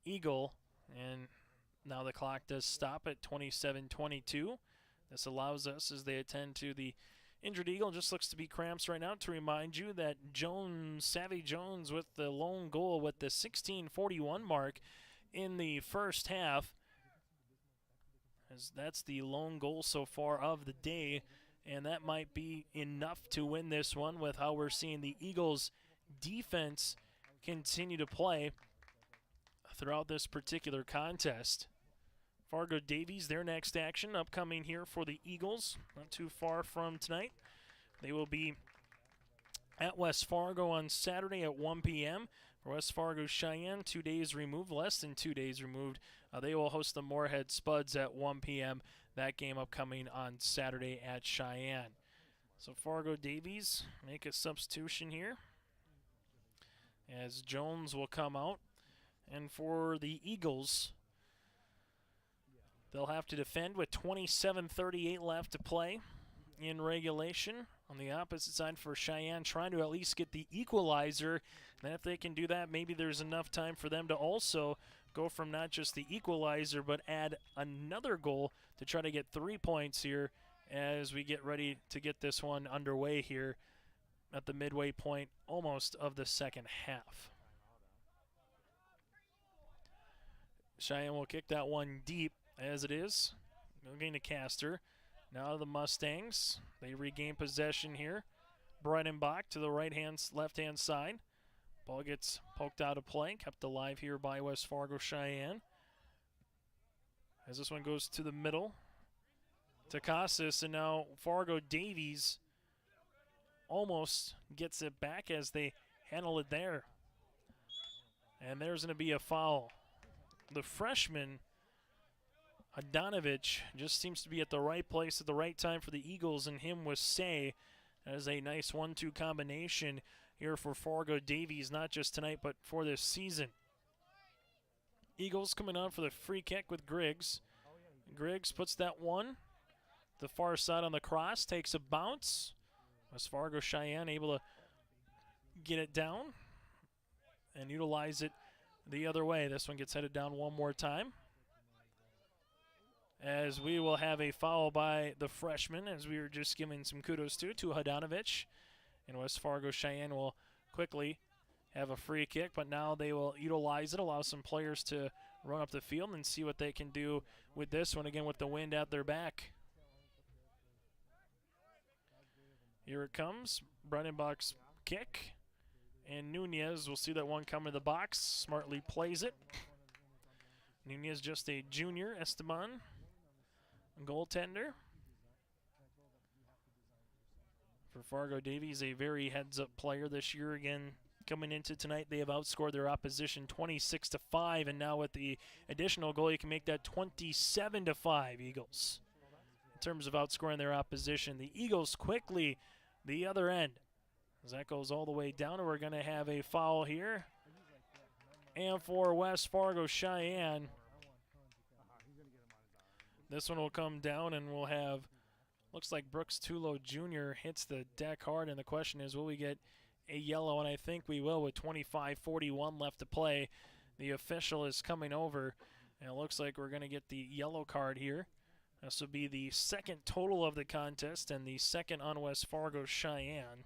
Eagle. And now the clock does stop at 27:22. This allows us, as they attend to the injured Eagle, just looks to be cramps right now, to remind you that Savvy Jones with the lone goal with the 16:41 mark in the first half, as that's the lone goal so far of the day, and that might be enough to win this one with how we're seeing the Eagles' defense continue to play throughout this particular contest. Fargo Davies, their next action upcoming here for the Eagles, not too far from tonight. They will be at West Fargo on Saturday at 1 p.m. For West Fargo Sheyenne, 2 days removed, less than 2 days removed. They will host the Moorhead Spuds at 1 p.m. That game upcoming on Saturday at Sheyenne. So Fargo Davies make a substitution here as Jones will come out. And for the Eagles, they'll have to defend with 27:38 left to play in regulation. On the opposite side for Sheyenne, trying to at least get the equalizer. And if they can do that, maybe there's enough time for them to also go from not just the equalizer, but add another goal to try to get 3 points here as we get ready to get this one underway here at the midway point almost of the second half. Sheyenne will kick that one deep as it is. Looking to Castor. Now the Mustangs. They regain possession here. Breitenbach to the left-hand side. Ball gets poked out of play. Kept alive here by West Fargo Sheyenne. As this one goes to the middle to Casas, and now Fargo Davies almost gets it back as they handle it there. And there's going to be a foul. The freshman, Adonovich, just seems to be at the right place at the right time for the Eagles, and him with Say. That is a nice 1-2 combination here for Fargo Davies, not just tonight, but for this season. Eagles coming on for the free kick with Griggs. Griggs puts that one the far side on the cross, takes a bounce. West Fargo Sheyenne able to get it down and utilize it the other way. This one gets headed down one more time, as we will have a foul by the freshman, as we were just giving some kudos to Hadonovich. And West Fargo Sheyenne will quickly have a free kick, but now they will utilize it, allow some players to run up the field and see what they can do with this one, again with the wind at their back. Here it comes, Breitenbach's kick. And Nunez will see that one come to the box, smartly plays it. Nunez just a junior, Esteban, goaltender. For Fargo Davies, a very heads-up player this year. Again, coming into tonight, they have outscored their opposition 26-5, and now with the additional goal, you can make that 27-5 Eagles. In terms of outscoring their opposition, the Eagles quickly the other end. As that goes all the way down, and we're going to have a foul here. And for West Fargo Sheyenne, this one will come down, and we'll have Looks like Brooks Tulo Jr. hits the deck hard, and the question is, will we get a yellow? And I think we will with 25:41 left to play. The official is coming over, and it looks like we're going to get the yellow card here. This will be the second total of the contest and the second on West Fargo Sheyenne.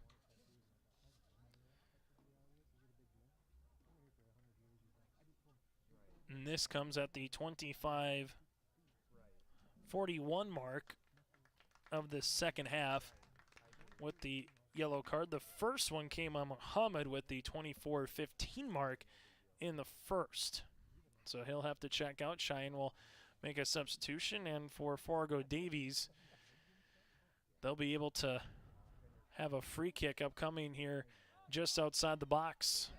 And this comes at the 25:41 mark of the second half with the yellow card. The first one came on Muhammad with the 24:15 mark in the first. So he'll have to check out. Sheyenne will make a substitution, and for Fargo Davies, they'll be able to have a free kick upcoming here just outside the box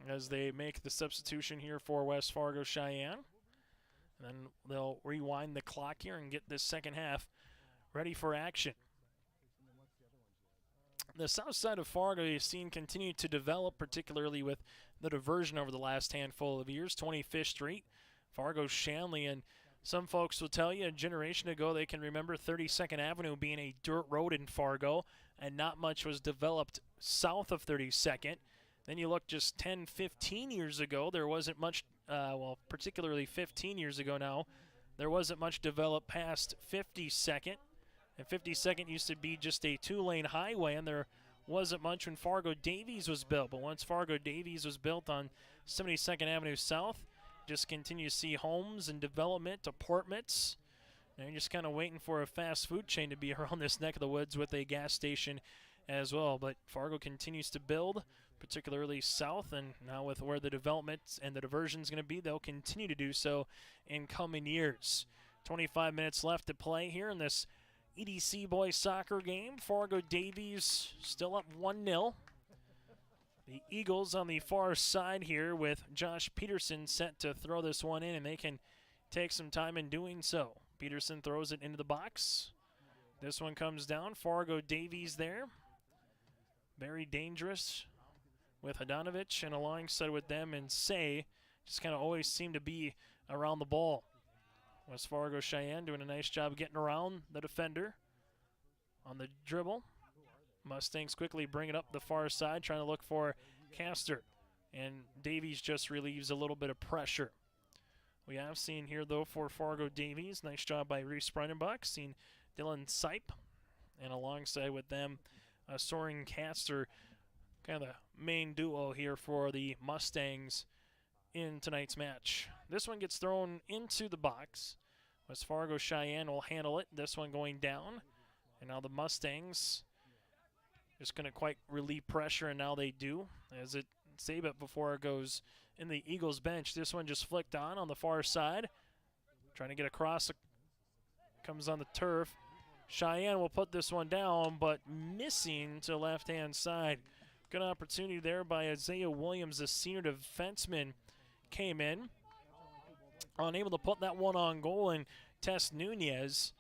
as they make the substitution here for West Fargo Sheyenne. And then they'll rewind the clock here and get this second half ready for action. The south side of Fargo you've seen continue to develop, particularly with the diversion over the last handful of years. 25th Street, Fargo Shanley, and some folks will tell you a generation ago they can remember 32nd Avenue being a dirt road in Fargo, and not much was developed south of 32nd. Then you look just 10, 15 years ago, there wasn't much, well, particularly 15 years ago now, there wasn't much developed past 52nd. And 52nd used to be just a two-lane highway, and there wasn't much when Fargo Davies was built. But once Fargo Davies was built on 72nd Avenue South, just continue to see homes and development, apartments. And you're just kind of waiting for a fast food chain to be around this neck of the woods with a gas station as well. But Fargo continues to build, particularly south, and now with where the development and the diversion is going to be, they'll continue to do so in coming years. 25 minutes left to play here in this EDC boys soccer game. Fargo Davies still up 1-0. The Eagles on the far side here with Josh Peterson set to throw this one in, and they can take some time in doing so. Peterson throws it into the box. This one comes down. Fargo Davies there. Very dangerous with Hadanovich, and alongside with them and Say just kind of always seem to be around the ball. West Fargo Sheyenne doing a nice job getting around the defender on the dribble. Mustangs quickly bring it up the far side, trying to look for Castor. And Davies just relieves a little bit of pressure. We have seen here, though, for Fargo Davies, nice job by Reese Breitenbach, seen Dylan Sipe, and alongside with them, Soren Castor, kind of the main duo here for the Mustangs in tonight's match. This one gets thrown into the box. West Fargo Sheyenne will handle it. This one going down. And now the Mustangs just going to quite relieve pressure, and now they do. As it save it before it goes in the Eagles bench. This one just flicked on the far side. Trying to get across. Comes on the turf. Sheyenne will put this one down, but missing to left-hand side. Good opportunity there by Isaiah Williams, the senior defenseman, came in. Unable to put that one on goal, and Tess Nunez.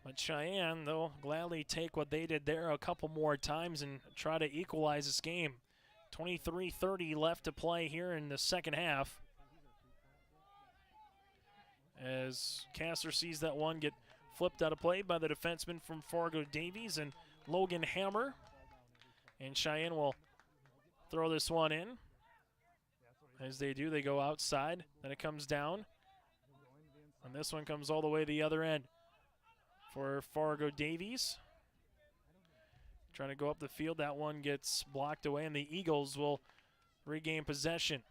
But Sheyenne, they'll gladly take what they did there a couple more times and try to equalize this game. 23:30 left to play here in the second half. As Castor sees that one get flipped out of play by the defenseman from Fargo Davies and Logan Hammer. And Sheyenne will throw this one in. As they do, they go outside. Then it comes down. And this one comes all the way to the other end for Fargo Davies. Trying to go up the field. That one gets blocked away, and the Eagles will regain possession.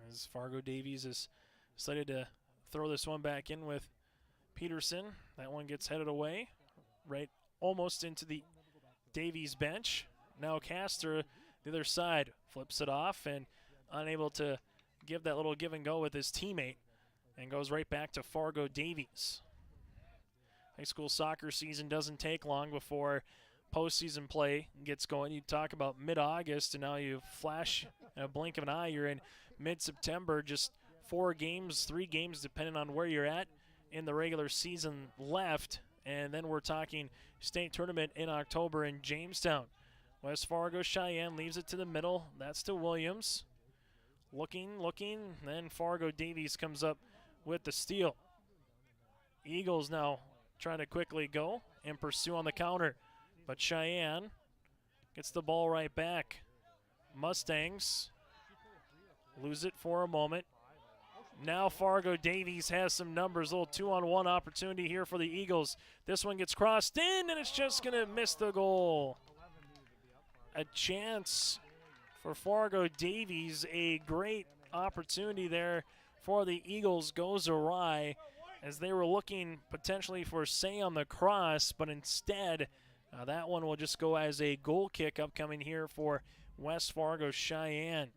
As Fargo Davies is decided to throw this one back in with Peterson. That one gets headed away, right almost into the Davies bench. Now Castor, the other side, flips it off and unable to give that little give and go with his teammate, and goes right back to Fargo Davies. High school soccer season doesn't take long before postseason play gets going. You talk about mid-August, and now you flash in a blink of an eye, you're in mid-September, just 4 games, 3 games, depending on where you're at in the regular season left, and then we're talking state tournament in October in Jamestown. West Fargo Sheyenne leaves it to the middle. That's to Williams. Looking, then Fargo Davies comes up with the steal. Eagles now trying to quickly go and pursue on the counter, but Sheyenne gets the ball right back. Mustangs lose it for a moment. Now Fargo Davies has some numbers, a little 2-on-1 opportunity here for the Eagles. This one gets crossed in, and it's just going to miss the goal. A chance for Fargo Davies, a great opportunity there for the Eagles goes awry as they were looking potentially for Say on the cross, but instead that one will just go as a goal kick upcoming here for West Fargo Sheyenne.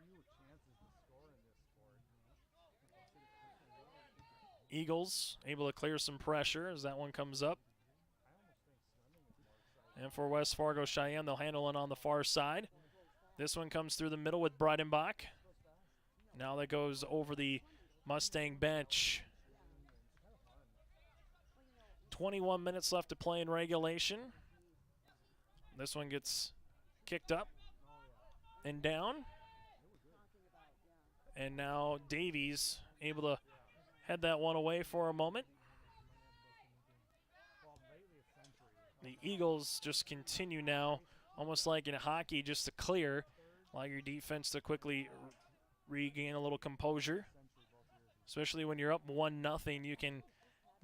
Eagles able to clear some pressure as that one comes up. And for West Fargo Sheyenne, they'll handle it on the far side. This one comes through the middle with Breidenbach. Now that goes over the Mustang bench. 21 minutes left to play in regulation. This one gets kicked up and down. And now Davies able to head that one away for a moment. The Eagles just continue now, almost like in hockey, just to clear, allow your defense to quickly regain a little composure. Especially when you're up 1-0, you can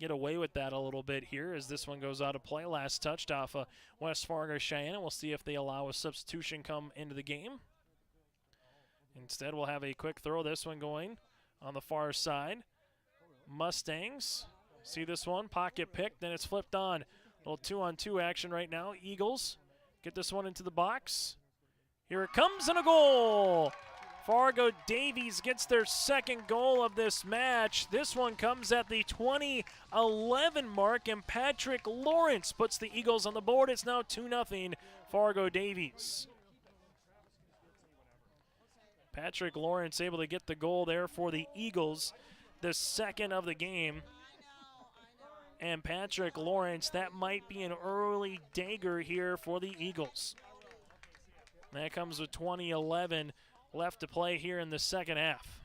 get away with that a little bit here as this one goes out of play. Last touched off of West Fargo Sheyenne, and we'll see if they allow a substitution come into the game. Instead, we'll have a quick throw. This one going on the far side. Mustangs see this one, pocket pick, then it's flipped on. A little 2-on-2 action right now. Eagles get this one into the box. Here it comes, and a goal! Fargo Davies gets their second goal of this match. This one comes at the 20:11 mark, and Patrick Lawrence puts the Eagles on the board. It's now 2-0 Fargo Davies. Patrick Lawrence able to get the goal there for the Eagles, the second of the game. And Patrick Lawrence, that might be an early dagger here for the Eagles. That comes with 20:11 left to play here in the second half.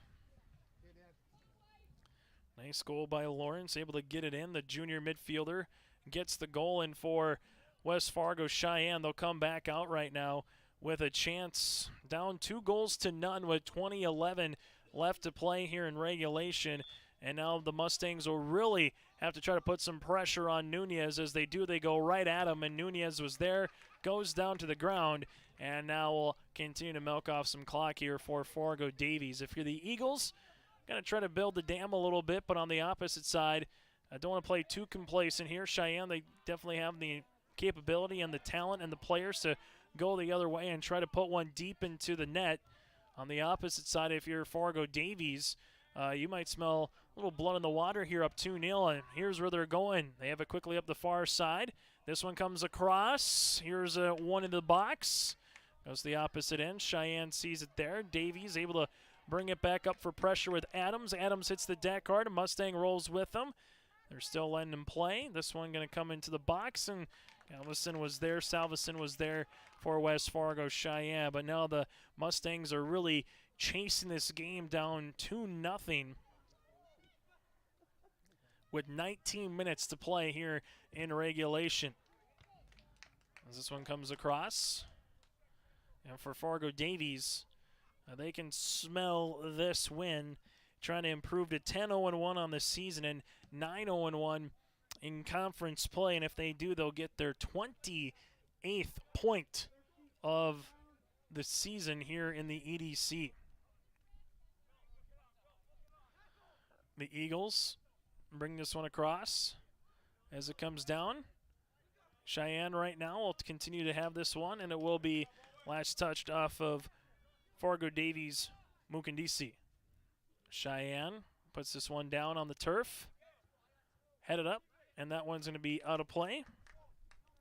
Nice goal by Lawrence, able to get it in. The junior midfielder gets the goal in for West Fargo Sheyenne. They'll come back out right now with a chance. Down 2-0 with 20:11 left to play here in regulation. And now the Mustangs will really have to try to put some pressure on Nunez. As they do, they go right at him, and Nunez was there, goes down to the ground, and now we'll continue to milk off some clock here for Fargo Davies. If you're the Eagles, going to try to build the dam a little bit, but on the opposite side, I don't want to play too complacent here. Sheyenne, they definitely have the capability and the talent and the players to go the other way and try to put one deep into the net. On the opposite side, if you're Fargo Davies, you might smell a little blood in the water here, up 2-0, and here's where they're going. They have it quickly up the far side. This one comes across. Here's one in the box. Goes to the opposite end. Sheyenne sees it there. Davies able to bring it back up for pressure with Adams. Adams hits the deck hard. Mustang rolls with them. They're still letting him play. This one going to come into the box, and Salveson was there for West Fargo Sheyenne. But now the Mustangs are really chasing this game down 2-0 with 19 minutes to play here in regulation. As this one comes across, and for Fargo Davies, they can smell this win, trying to improve to 10-0-1 on the season and 9-0-1 in conference play. And if they do, they'll get their 28th point of the season here in the EDC. The Eagles bring this one across as it comes down. Sheyenne right now will continue to have this one, and it will be last touched off of Fargo Davies Mukandisi. Sheyenne puts this one down on the turf, headed up, and that one's going to be out of play.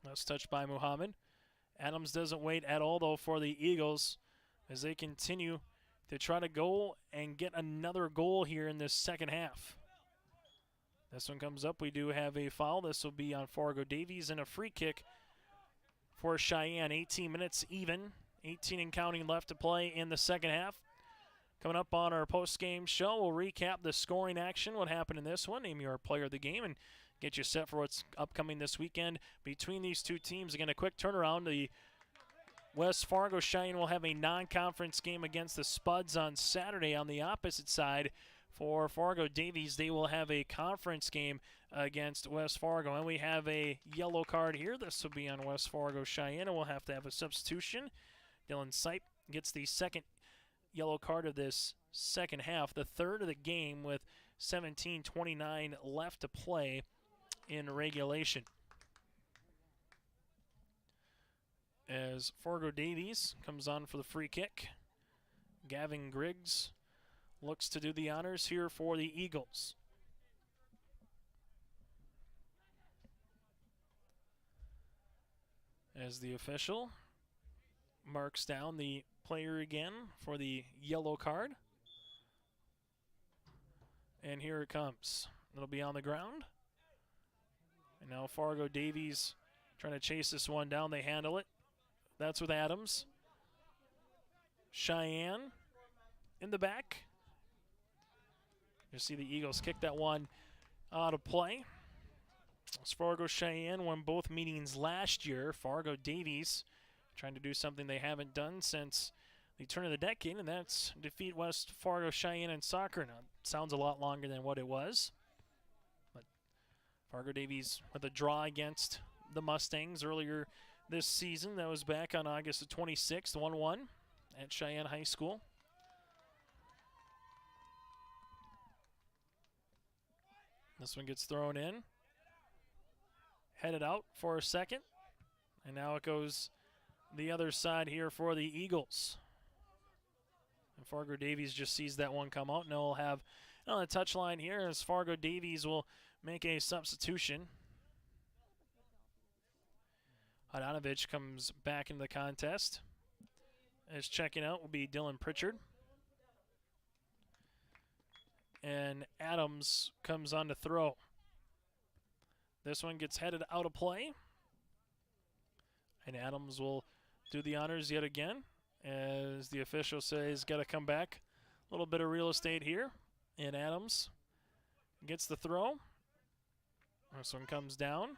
That's touched by Muhammad. Adams doesn't wait at all, though, for the Eagles as they continue to try to go and get another goal here in this second half. This one comes up. We do have a foul. This will be on Fargo Davies, and a free kick for Sheyenne. 18 minutes even. 18 and counting left to play in the second half. Coming up on our post-game show, we'll recap the scoring action, what happened in this one, name your player of the game, and get you set for what's upcoming this weekend between these two teams. Again, a quick turnaround. The West Fargo Cheyenne will have a non-conference game against the Spuds on Saturday. On the opposite side, for Fargo Davies, they will have a conference game against West Fargo. And we have a yellow card here. This will be on West Fargo Cheyenne, and we'll have to have a substitution. Dylan Sipe gets the second yellow card of this second half, the third of the game, with 17:29 left to play in regulation. As Fargo Davies comes on for the free kick, Gavin Griggs looks to do the honors here for the Eagles. As the official marks down the player again for the yellow card. And here it comes. It'll be on the ground. And now Fargo Davies trying to chase this one down. They handle it. That's with Adams. Sheyenne in the back. You see the Eagles kick that one out of play. As Fargo Cheyenne won both meetings last year. Fargo Davies trying to do something they haven't done since the turn of the decade, and that's defeat West Fargo Cheyenne in soccer. Now, it sounds a lot longer than what it was. But Fargo Davies with a draw against the Mustangs earlier this season. That was back on August the 26th, 1-1 at Sheyenne High School. This one gets thrown in. Headed out for a second. And now it goes the other side here for the Eagles. And Fargo Davies just sees that one come out. And they'll have on the touchline here as Fargo Davies will make a substitution. Hadanovich comes back into the contest. As checking out will be Dylan Pritchard. And Adams comes on to throw. This one gets headed out of play. And Adams will do the honors yet again, as the official says, got to come back. A little bit of real estate here. And Adams gets the throw. This one comes down.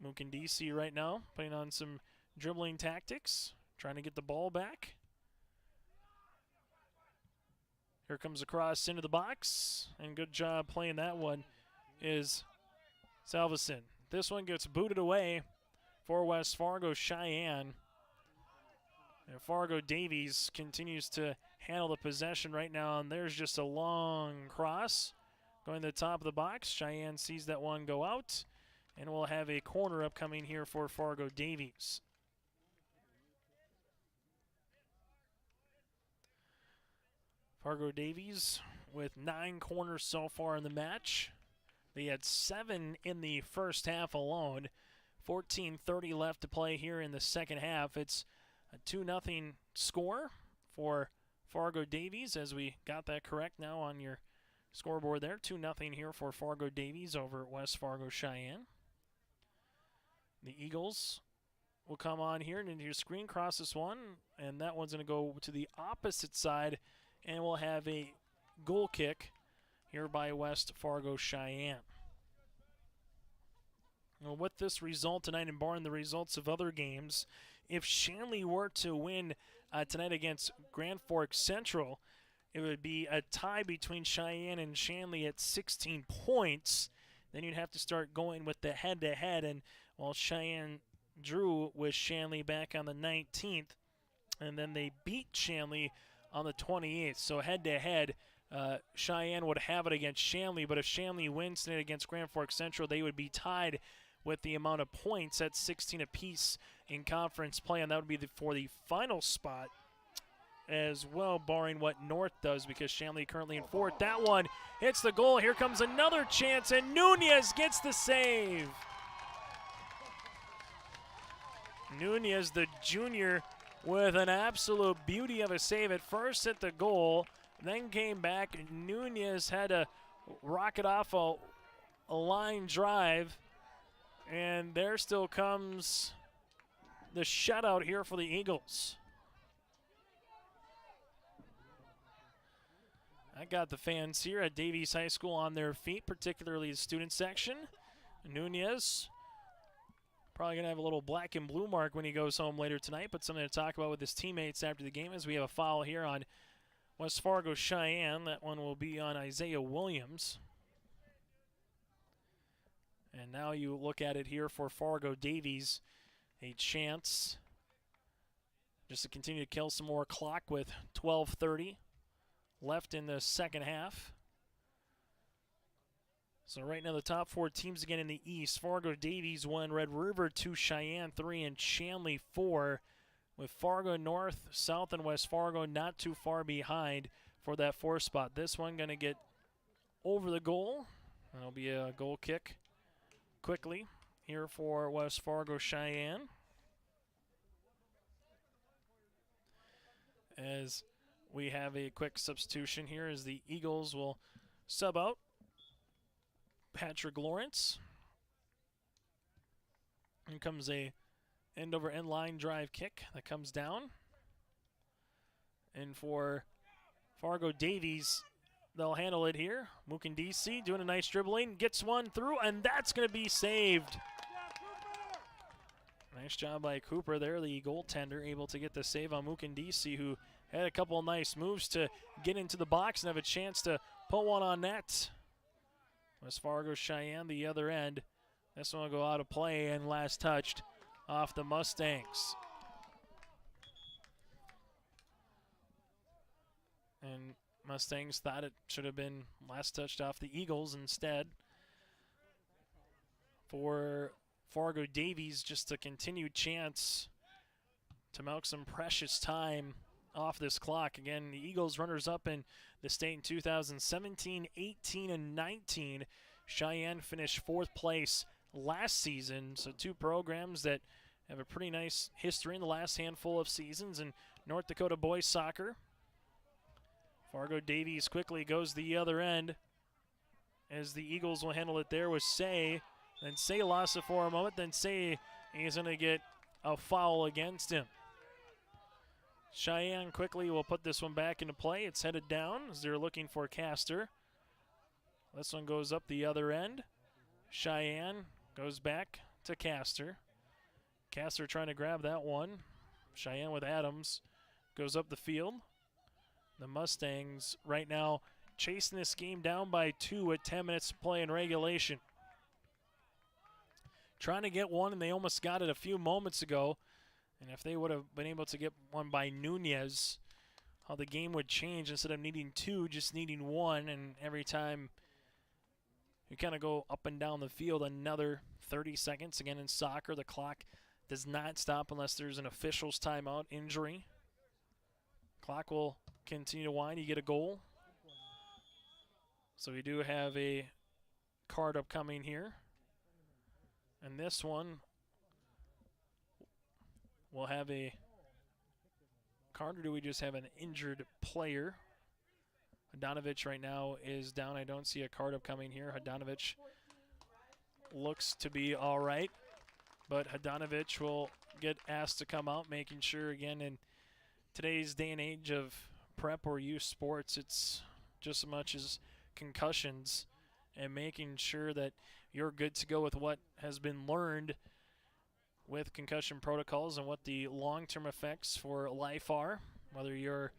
Mukandisi right now putting on some dribbling tactics, trying to get the ball back. Here comes across into the box, and good job playing that one is Salveson. This one gets booted away for West Fargo Cheyenne. And Fargo Davies continues to handle the possession right now, and there's just a long cross going to the top of the box. Cheyenne sees that one go out, and we'll have a corner upcoming here for Fargo Davies. Fargo Davies with 9 corners so far in the match. They had 7 in the first half alone. 14:30 left to play here in the second half. It's a 2-0 score for Fargo Davies, as we got that correct now on your scoreboard there. 2-0 here for Fargo Davies over West Fargo Cheyenne. The Eagles will come on here and into your screen, cross this one, and that one's going to go to the opposite side, and we'll have a goal kick here by West Fargo Cheyenne. Well, with this result tonight, and barring the results of other games, if Shanley were to win tonight against Grand Forks Central, it would be a tie between Sheyenne and Shanley at 16 points. Then you'd have to start going with the head-to-head, and while Cheyenne drew with Shanley back on the 19th, and then they beat Shanley on the 28th. So head-to-head, Cheyenne would have it against Shanley, but if Shanley wins tonight against Grand Forks Central, they would be tied with the amount of points at 16 apiece in conference play, and that would be for the final spot as well, barring what North does, because Shanley currently in 4th. That one hits the goal. Here comes another chance, and Nunez gets the save. Nunez, the junior, with an absolute beauty of a save. At first hit the goal, then came back. Nunez had to rocket off a line drive, and there still comes the shutout here for the Eagles. I got the fans here at Davies High School on their feet, particularly the student section. Nunez probably going to have a little black and blue mark when he goes home later tonight, but something to talk about with his teammates after the game as we have a foul here on West Fargo Sheyenne. That one will be on Isaiah Williams. And now you look at it here for Fargo Davies, a chance just to continue to kill some more clock with 12:30 left in the second half. So right now the top 4 teams again in the East. Fargo Davies 1, Red River 2, Sheyenne 3, and Shanley 4. With Fargo North, South, and West Fargo not too far behind for that 4th spot. This one going to get over the goal. That'll be a goal kick quickly here for West Fargo Sheyenne. As we have a quick substitution here as the Eagles will sub out Patrick Lawrence. In comes a end over end line drive kick that comes down. And for Fargo Davies, they'll handle it here. Mukandisi doing a nice dribbling, gets one through, and that's going to be saved. Nice job by Cooper there, the goaltender, able to get the save on Mukandisi, who had a couple of nice moves to get into the box and have a chance to put one on net. West Fargo Sheyenne, the other end. This one will go out of play and last touched off the Mustangs. And Mustangs thought it should have been last touched off the Eagles instead. For Fargo Davies, just a continued chance to milk some precious time off this clock. Again, the Eagles runners up in the state in 2017, 18, and 19. Sheyenne finished 4th place last season, so 2 programs that have a pretty nice history in the last handful of seasons in North Dakota boys soccer. Fargo Davies quickly goes the other end as the Eagles will handle it there with Say. Then Say lost it for a moment, then Say is going to get a foul against him. Sheyenne quickly will put this one back into play. It's headed down as they're looking for Castor. This one goes up the other end. Sheyenne goes back to Castor. Castor trying to grab that one. Sheyenne with Adams goes up the field. The Mustangs right now chasing this game down by 2 with 10 minutes to play in regulation. Trying to get one, and they almost got it a few moments ago. And if they would have been able to get one by Nunez, how the game would change. Instead of needing 2, just needing 1. And every time you kind of go up and down the field, another 30 seconds. Again, in soccer, the clock does not stop unless there's an official's timeout injury. Clock will continue to wind. You get a goal. So we do have a card upcoming here. And this one will have a card, or do we just have an injured player? Hadanovich right now is down. I don't see a card upcoming here. Hadanovich looks to be all right, but Hadanovich will get asked to come out, making sure, again, in today's day and age of prep or youth sports, it's just as much as concussions and making sure that you're good to go with what has been learned with concussion protocols and what the long-term effects for life are, whether you're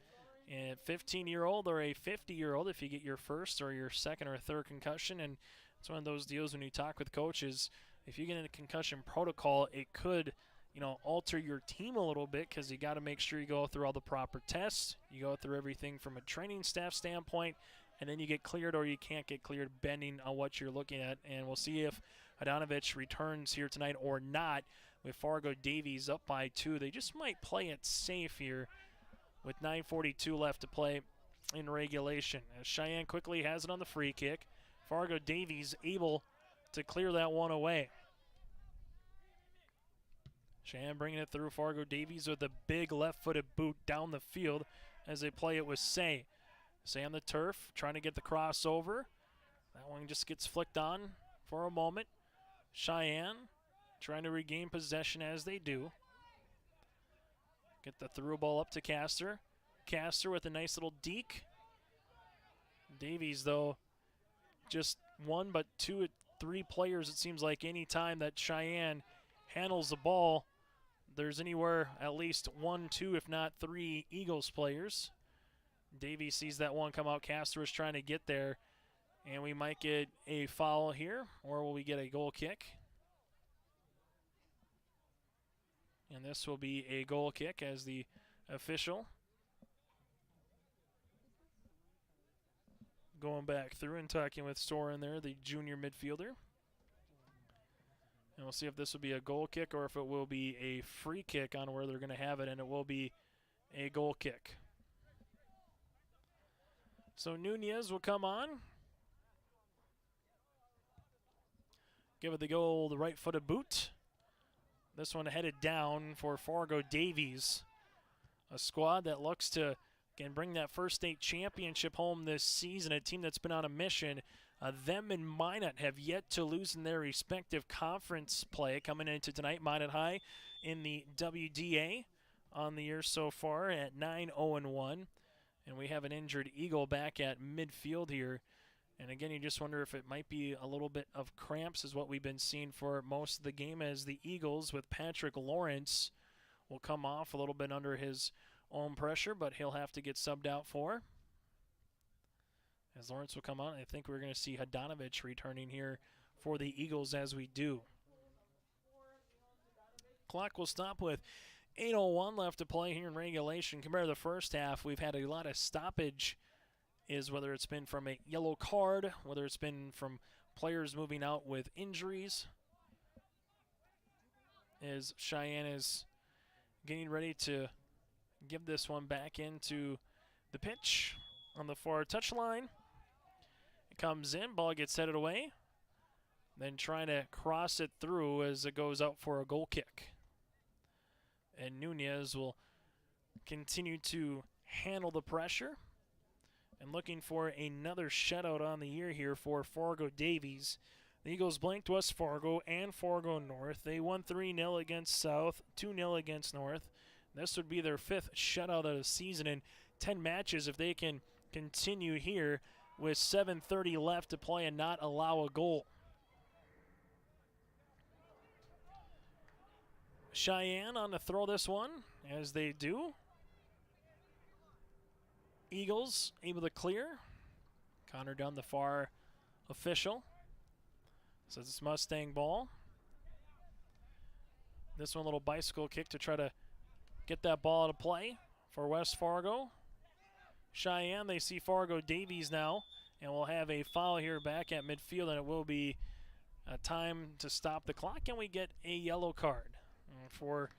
a 15-year-old or a 50-year-old, if you get your first or your second or third concussion. And it's one of those deals when you talk with coaches, if you get in a concussion protocol, it could, alter your team a little bit because you got to make sure you go through all the proper tests. You go through everything from a training staff standpoint, and then you get cleared or you can't get cleared, depending on what you're looking at. And we'll see if Hadanovich returns here tonight or not. With Fargo Davies up by 2, they just might play it safe here with 9:42 left to play in regulation. As Sheyenne quickly has it on the free kick, Fargo Davies able to clear that one away. Sheyenne bringing it through. Fargo Davies with a big left-footed boot down the field as they play it with Say. Say on the turf, trying to get the crossover. That one just gets flicked on for a moment. Sheyenne trying to regain possession as they do. Get the through ball up to Castor. Castor with a nice little deke. Davies, though, just one but two, three players, it seems like any time that Sheyenne handles the ball, there's anywhere at least one, two, if not three Eagles players. Davies sees that one come out. Castor is trying to get there, and we might get a foul here, or will we get a goal kick? And this will be a goal kick as the official going back through and talking with Soren there, the junior midfielder. And we'll see if this will be a goal kick or if it will be a free kick on where they're going to have it, and it will be a goal kick. So Nunez will come on. Give it the goal, the right-footed boot. This one headed down for Fargo Davies, a squad that looks to can bring that first state championship home this season, a team that's been on a mission. Them and Minot have yet to lose in their respective conference play. Coming into tonight, Minot High in the WDA on the year so far at 9-0-1. And we have an injured Eagle back at midfield here. And again, you just wonder if it might be a little bit of cramps is what we've been seeing for most of the game, as the Eagles with Patrick Lawrence will come off a little bit under his own pressure, but he'll have to get subbed out for. As Lawrence will come on, I think we're going to see Hadanovich returning here for the Eagles as we do. Clock will stop with 8:01 left to play here in regulation. Compared to the first half, we've had a lot of stoppage, is whether it's been from a yellow card, whether it's been from players moving out with injuries. As Sheyenne is getting ready to give this one back into the pitch on the far touchline. It comes in, ball gets headed away, then trying to cross it through as it goes out for a goal kick. And Nunez will continue to handle the pressure and looking for another shutout on the year here for Fargo Davies. The Eagles blanked West Fargo and Fargo North. They won 3-0 against South, 2-0 against North. This would be their 5th shutout of the season in 10 matches if they can continue here with 7:30 left to play and not allow a goal. Sheyenne on to throw this one, as they do. Eagles able to clear. Connor down the far official. So it's Mustang ball. This one a little bicycle kick to try to get that ball out of play for West Fargo. Sheyenne, they see Fargo Davies now, and we'll have a foul here back at midfield, and it will be a time to stop the clock, and we get a yellow card. For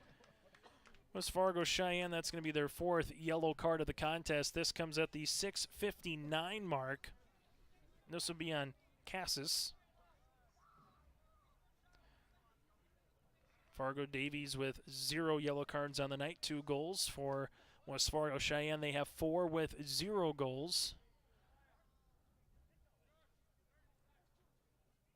West Fargo Sheyenne, that's going to be their 4th yellow card of the contest. This comes at the 6:59 mark. This will be on Cassis. Fargo Davies with 0 yellow cards on the night, 2 goals. For West Fargo Sheyenne, they have 4 with 0 goals.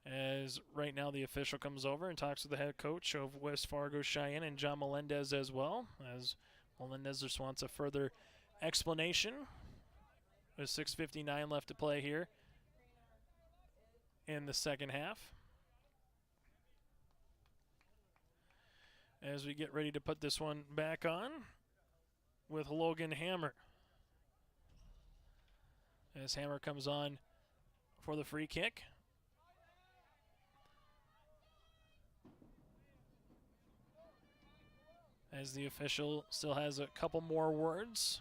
As right now the official comes over and talks to the head coach of West Fargo Sheyenne and John Melendez as well, as Melendez just wants a further explanation. There's 6:59 left to play here in the second half. As we get ready to put this one back on with Logan Hammer. As Hammer comes on for the free kick. As the official still has a couple more words.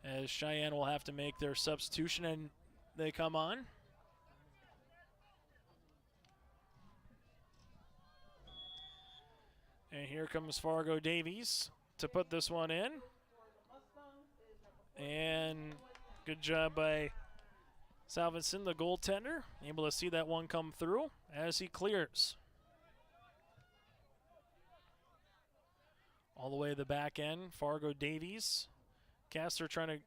As Sheyenne will have to make their substitution, and they come on. And here comes Fargo Davies to put this one in. And good job by Salvinson, the goaltender, able to see that one come through as he clears. All the way to the back end, Fargo Davies. Castor trying to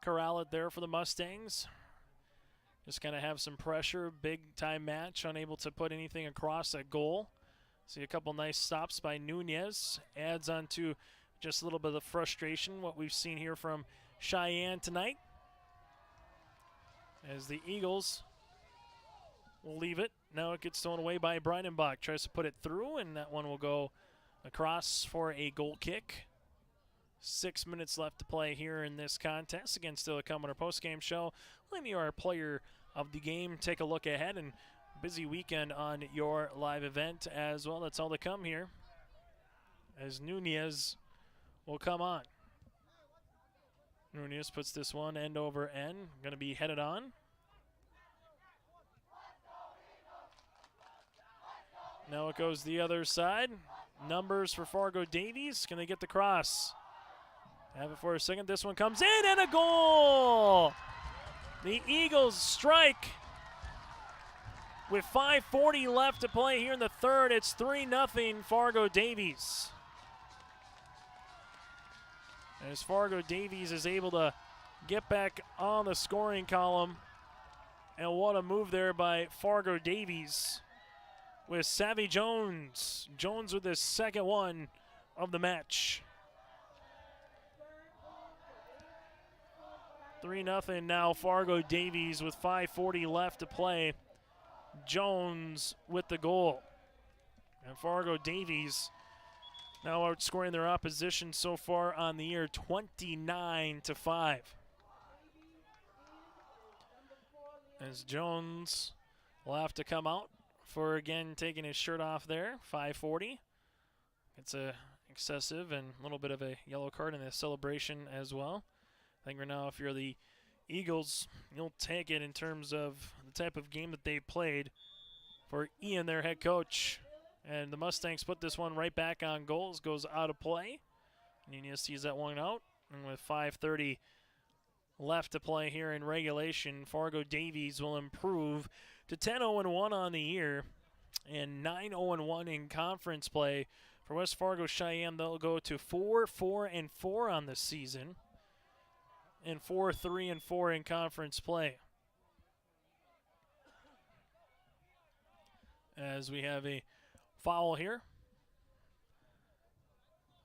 corral it there for the Mustangs. Just kind of have some pressure, big time match, unable to put anything across that goal. See a couple nice stops by Nunez. Adds on to just a little bit of frustration, what we've seen here from Sheyenne tonight. As the Eagles will leave it. Now it gets thrown away by Breidenbach. Tries to put it through, and that one will go across for a goal kick. 6 minutes left to play here in this contest. Again, still to come on our post-game show. Let me, our player of the game, take a look ahead, and busy weekend on your live event as well. That's all to come here as Nunez will come on. Nunez puts this one end over end. Going to be headed on. Now it goes the other side. Numbers for Fargo Davies. Can they get the cross? Have it for a second. This one comes in and a goal! The Eagles strike with 5:40 left to play here in the third. It's 3-0 Fargo Davies. As Fargo Davies is able to get back on the scoring column. And what a move there by Fargo Davies with Savvy Jones. Jones with his second one of the match. 3-0 now Fargo Davies with 5:40 left to play. Jones with the goal. And Fargo Davies now outscoring their opposition so far on the year 29-5. As Jones will have to come out for, again, taking his shirt off there. 5:40. It's a excessive and a little bit of a yellow card in the celebration as well. I think right now if you're the Eagles, you'll take it in terms of the type of game that they played for Ian, their head coach. And the Mustangs put this one right back on goals, goes out of play. Nunez sees that one out. And with 5:30 left to play here in regulation, Fargo Davies will improve to 10-0-1 on the year and 9-0-1 in conference play. For West Fargo Sheyenne, they'll go to 4-4-4 on the season and 4-3-4 in conference play. As we have a foul here,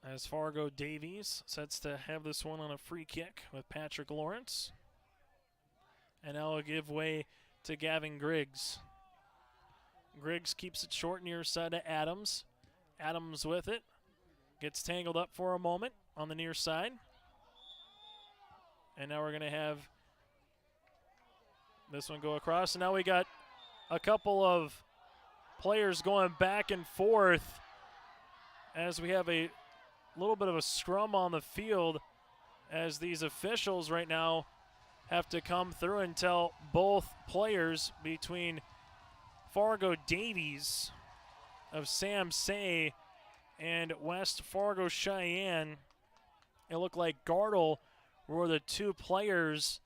as Fargo Davies sets to have this one on a free kick with Patrick Lawrence. And now will give way to Gavin Griggs. Griggs keeps it short near side to Adams. Adams with it. Gets tangled up for a moment on the near side. And now we're going to have this one go across. And now we got a couple of players going back and forth as we have a little bit of a scrum on the field as these officials right now have to come through and tell both players between Fargo Davies of Sam Say and West Fargo Sheyenne. It looked like Gardel were the two players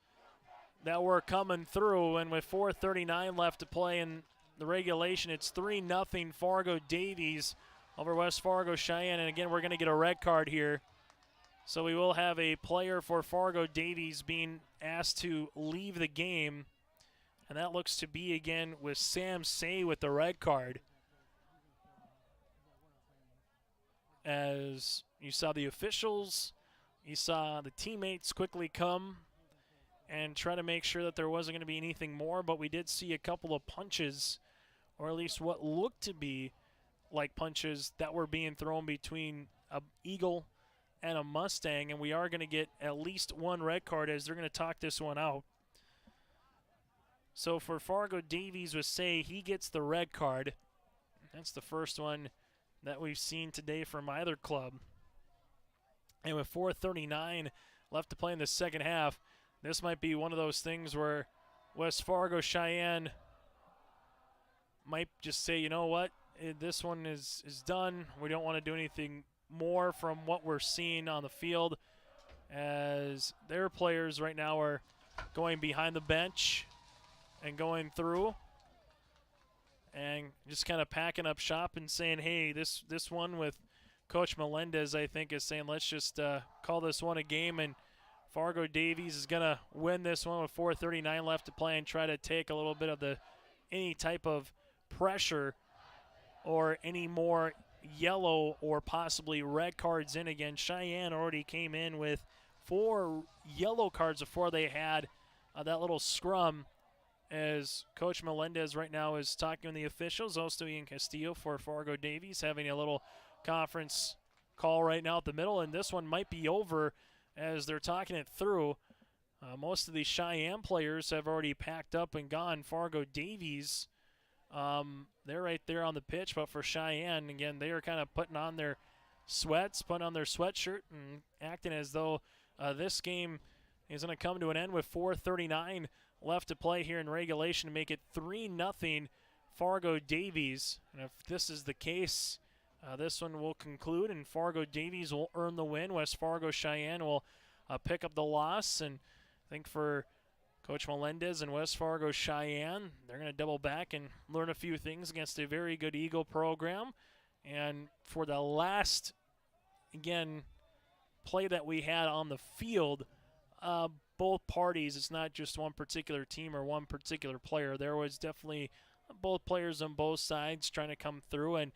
that were coming through, and with 4:39 left to play in the regulation, it's 3-0 Fargo Davies over West Fargo Sheyenne. And again, we're going to get a red card here. So we will have a player for Fargo Davies being asked to leave the game. And that looks to be, again, with Sam Say with the red card. As you saw the officials, you saw the teammates quickly come and try to make sure that there wasn't going to be anything more. But we did see a couple of punches, or at least what looked to be like punches that were being thrown between an Eagle and a Mustang, and we are going to get at least one red card as they're going to talk this one out. So for Fargo Davies with Say, he gets the red card. That's the first one that we've seen today from either club. And with 4:39 left to play in the second half, this might be one of those things where West Fargo Sheyenne might just say, you know what, this one is done. We don't want to do anything more from what we're seeing on the field, as their players right now are going behind the bench and going through and just kind of packing up shop and saying, hey, this one with Coach Melendez, I think, is saying, let's just call this one a game, and Fargo Davies is going to win this one with 4:39 left to play and try to take a little bit of any type of pressure or any more yellow or possibly red cards in again. Sheyenne already came in with 4 yellow cards before they had that little scrum, as Coach Melendez right now is talking to the officials. Also Ian Castillo for Fargo Davies having a little conference call right now at the middle, and this one might be over as they're talking it through. Most of the Sheyenne players have already packed up and gone. Fargo Davies, they're right there on the pitch, but for Sheyenne, again, they are kind of putting on their sweats, putting on their sweatshirt, and acting as though this game is going to come to an end with 4:39 left to play here in regulation to make it 3-0 Fargo Davies. And if this is the case, this one will conclude, and Fargo Davies will earn the win. West Fargo Sheyenne will pick up the loss, and I think for Coach Melendez and West Fargo Sheyenne, they're going to double back and learn a few things against a very good Eagle program. And for the last, again, play that we had on the field, both parties, it's not just one particular team or one particular player. There was definitely both players on both sides trying to come through and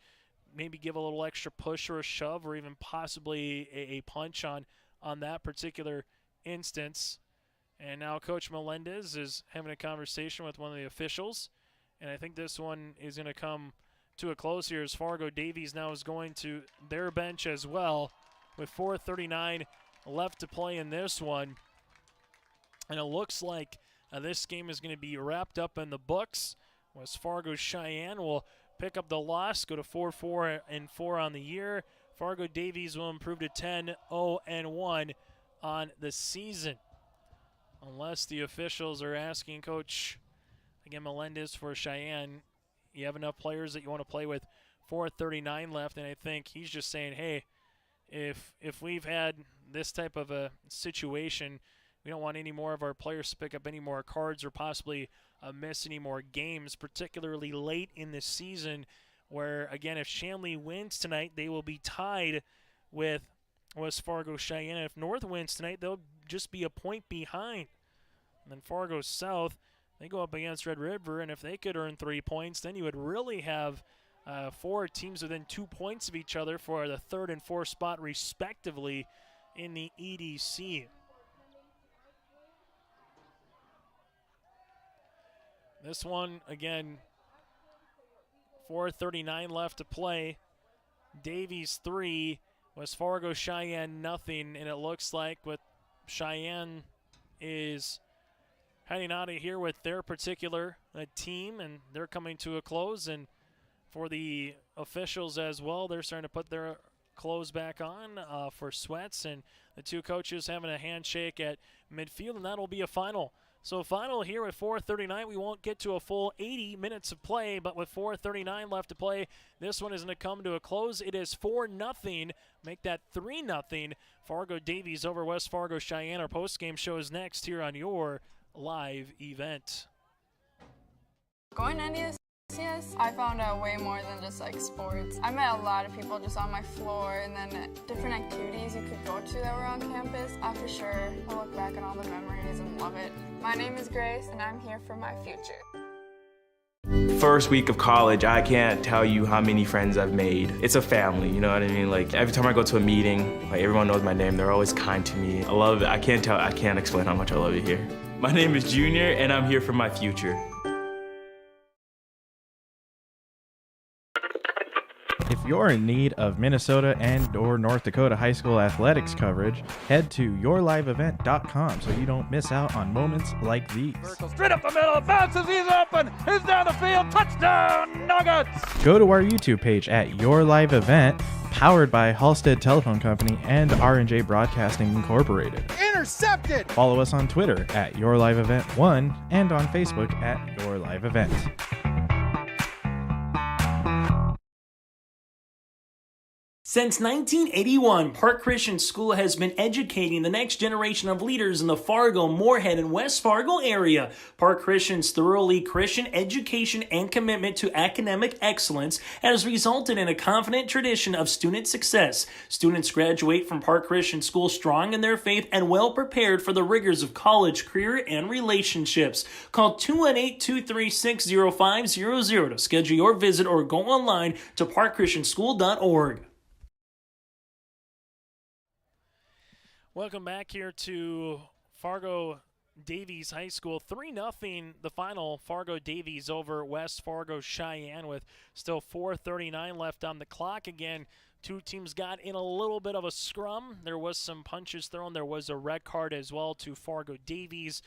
maybe give a little extra push or a shove or even possibly a punch on that particular instance. And now Coach Melendez is having a conversation with one of the officials, and I think this one is going to come to a close here as Fargo Davies now is going to their bench as well with 4:39 left to play in this one. And it looks like this game is going to be wrapped up in the books. West Fargo Sheyenne will pick up the loss, go to 4-4-4 on the year. Fargo Davies will improve to 10-0-1 on the season. Unless the officials are asking Coach, again, Melendez for Sheyenne, you have enough players that you want to play with 4:39 left, and I think he's just saying, hey, if we've had this type of a situation, we don't want any more of our players to pick up any more cards or possibly miss any more games, particularly late in the season where, again, if Shanley wins tonight, they will be tied with West Fargo Sheyenne. If North wins tonight, they'll just be a point behind. And then Fargo South, they go up against Red River, and if they could earn 3 points, then you would really have 4 teams within 2 points of each other for the 3rd and 4th spot respectively in the EDC. This one, again, 4:39 left to play. Davies 3, West Fargo Sheyenne nothing, and it looks like what Sheyenne is heading out of here with their particular team, and they're coming to a close. And for the officials as well, they're starting to put their clothes back on for sweats, and the two coaches having a handshake at midfield, and that'll be a final. So final here with 4:39. We won't get to a full 80 minutes of play, but with 4:39 left to play, this one is going to come to a close. It is 4-0. Make that 3-0. Fargo Davies over West Fargo Sheyenne. Our post-game show is next here on your live event. Going to NDSCS, I found out way more than just like sports. I met a lot of people just on my floor, and then different activities you could go to that were on campus. For sure, I'll look back on all the memories and love it. My name is Grace, and I'm here for my future. First week of college, I can't tell you how many friends I've made. It's a family, you know what I mean? Like every time I go to a meeting, like everyone knows my name. They're always kind to me. I love it. I can't explain how much I love it here. My name is Junior, and I'm here for my future. If you're in need of Minnesota and or North Dakota high school athletics coverage, head to yourliveevent.com so you don't miss out on moments like these. Straight up the middle, bounces, he's open, he's down the field, touchdown, Nuggets! Go to our YouTube page at Your Live Event, powered by Halstead Telephone Company and R&J Broadcasting Incorporated. Intercepted! Follow us on Twitter at Your Live Event 1 and on Facebook at Your Live Event. Since 1981, Park Christian School has been educating the next generation of leaders in the Fargo, Moorhead, and West Fargo area. Park Christian's thoroughly Christian education and commitment to academic excellence has resulted in a confident tradition of student success. Students graduate from Park Christian School strong in their faith and well prepared for the rigors of college, career, and relationships. Call 218-236-0500 to schedule your visit or go online to parkchristianschool.org. Welcome back here to Fargo Davies High School. 3-0 the final. Fargo Davies over West Fargo Sheyenne with still 4:39 left on the clock. Again, two teams got in a little bit of a scrum. There was some punches thrown. There was a red card as well to Fargo Davies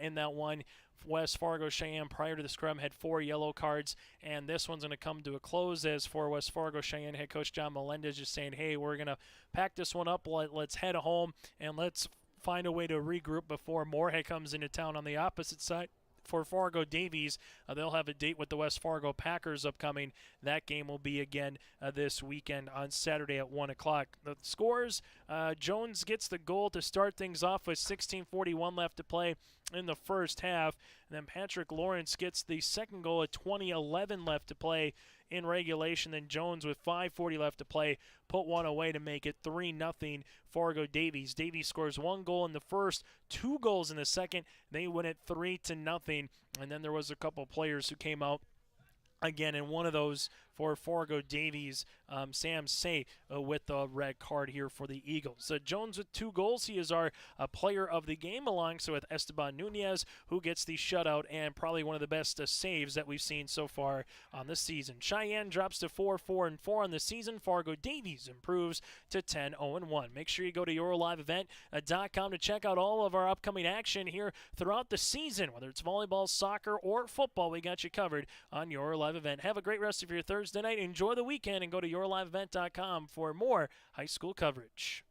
in that one. West Fargo Cheyenne prior to the scrum had 4 yellow cards, and this one's going to come to a close as for West Fargo Cheyenne head coach John Melendez just saying, hey, we're going to pack this one up, let's head home, and let's find a way to regroup before Moorhead comes into town on the opposite side. For Fargo Davies, they'll have a date with the West Fargo Packers upcoming. That game will be again this weekend on Saturday at 1 o'clock. The scores, Jones gets the goal to start things off with 16:41 left to play in the first half. And then Patrick Lawrence gets the second goal at 20:11 left to play in regulation. Then Jones with 5:40 left to play put one away to make it 3-0 Fargo Davies. Davies scores 1 goal in the first, 2 goals in the second. They win it 3-0. And then there was a couple players who came out again in one of those for Fargo Davies, Sam Say with the red card here for the Eagles. Jones with 2 goals. He is our player of the game, alongside with Esteban Nunez, who gets the shutout and probably one of the best saves that we've seen so far on the season. Sheyenne drops to 4-4-4 on the season. Fargo Davies improves to 10-0-1. Make sure you go to yourliveevent.com to check out all of our upcoming action here throughout the season, whether it's volleyball, soccer, or football. We got you covered on Your Live Event. Have a great rest of your Thursday night. Enjoy the weekend and go to yourliveevent.com for more high school coverage.